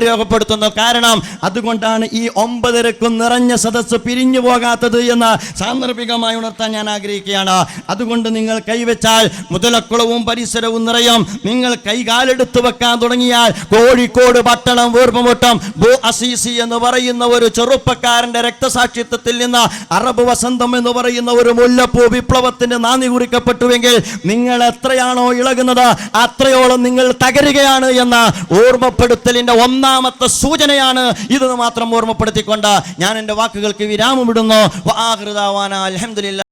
രേഖപ്പെടുത്തുന്നു. കാരണം അതുകൊണ്ടാണ് ഈ 9:30 നിറഞ്ഞ സദസ്സ് പിരിഞ്ഞു പോകാത്തത് എന്ന് സാന്ദർഭികമായി ഉണർത്താൻ ഞാൻ ആഗ്രഹിക്കുകയാണ്. അതുകൊണ്ട് നിങ്ങൾ കൈവച്ചാൽ മുതലക്കുളവും പരിസരവും നിറയും. നിങ്ങൾ കൈകാലെടുത്ത് വെക്കാൻ തുടങ്ങിയാൽ കോഴിക്കോട് പട്ടണം വീർപ്പുമുട്ടും. ബു അസീസി എന്ന് പറയുന്ന ഒരു ചെറുപ്പക്കാരന്റെ രക്തസാക്ഷിത്വത്തിൽ നിന്ന് അറബ് വസന്തം എന്ന് പറയുന്ന ഒരു മുല്ലപ്പൂ വിപ്ലവത്തിന് നാന്ദി കുറിക്കപ്പെട്ടുവെങ്കിൽ നിങ്ങൾ എത്രയാണോ ഇളകുന്നത് അത്രയോളം നിങ്ങൾ തകരുകയാണ് എന്ന ഓർമ്മപ്പെടുത്തലിന്റെ ഒന്നാമത്തെ സൂചനയാണ് ഇതെന്ന് മാത്രം ഓർമ്മപ്പെടുത്തിക്കൊണ്ട് ഞാൻ എൻ്റെ വാക്കുകൾക്ക് വിരാമമിടുന്നു. അൽഹംദുലില്ലാഹ്.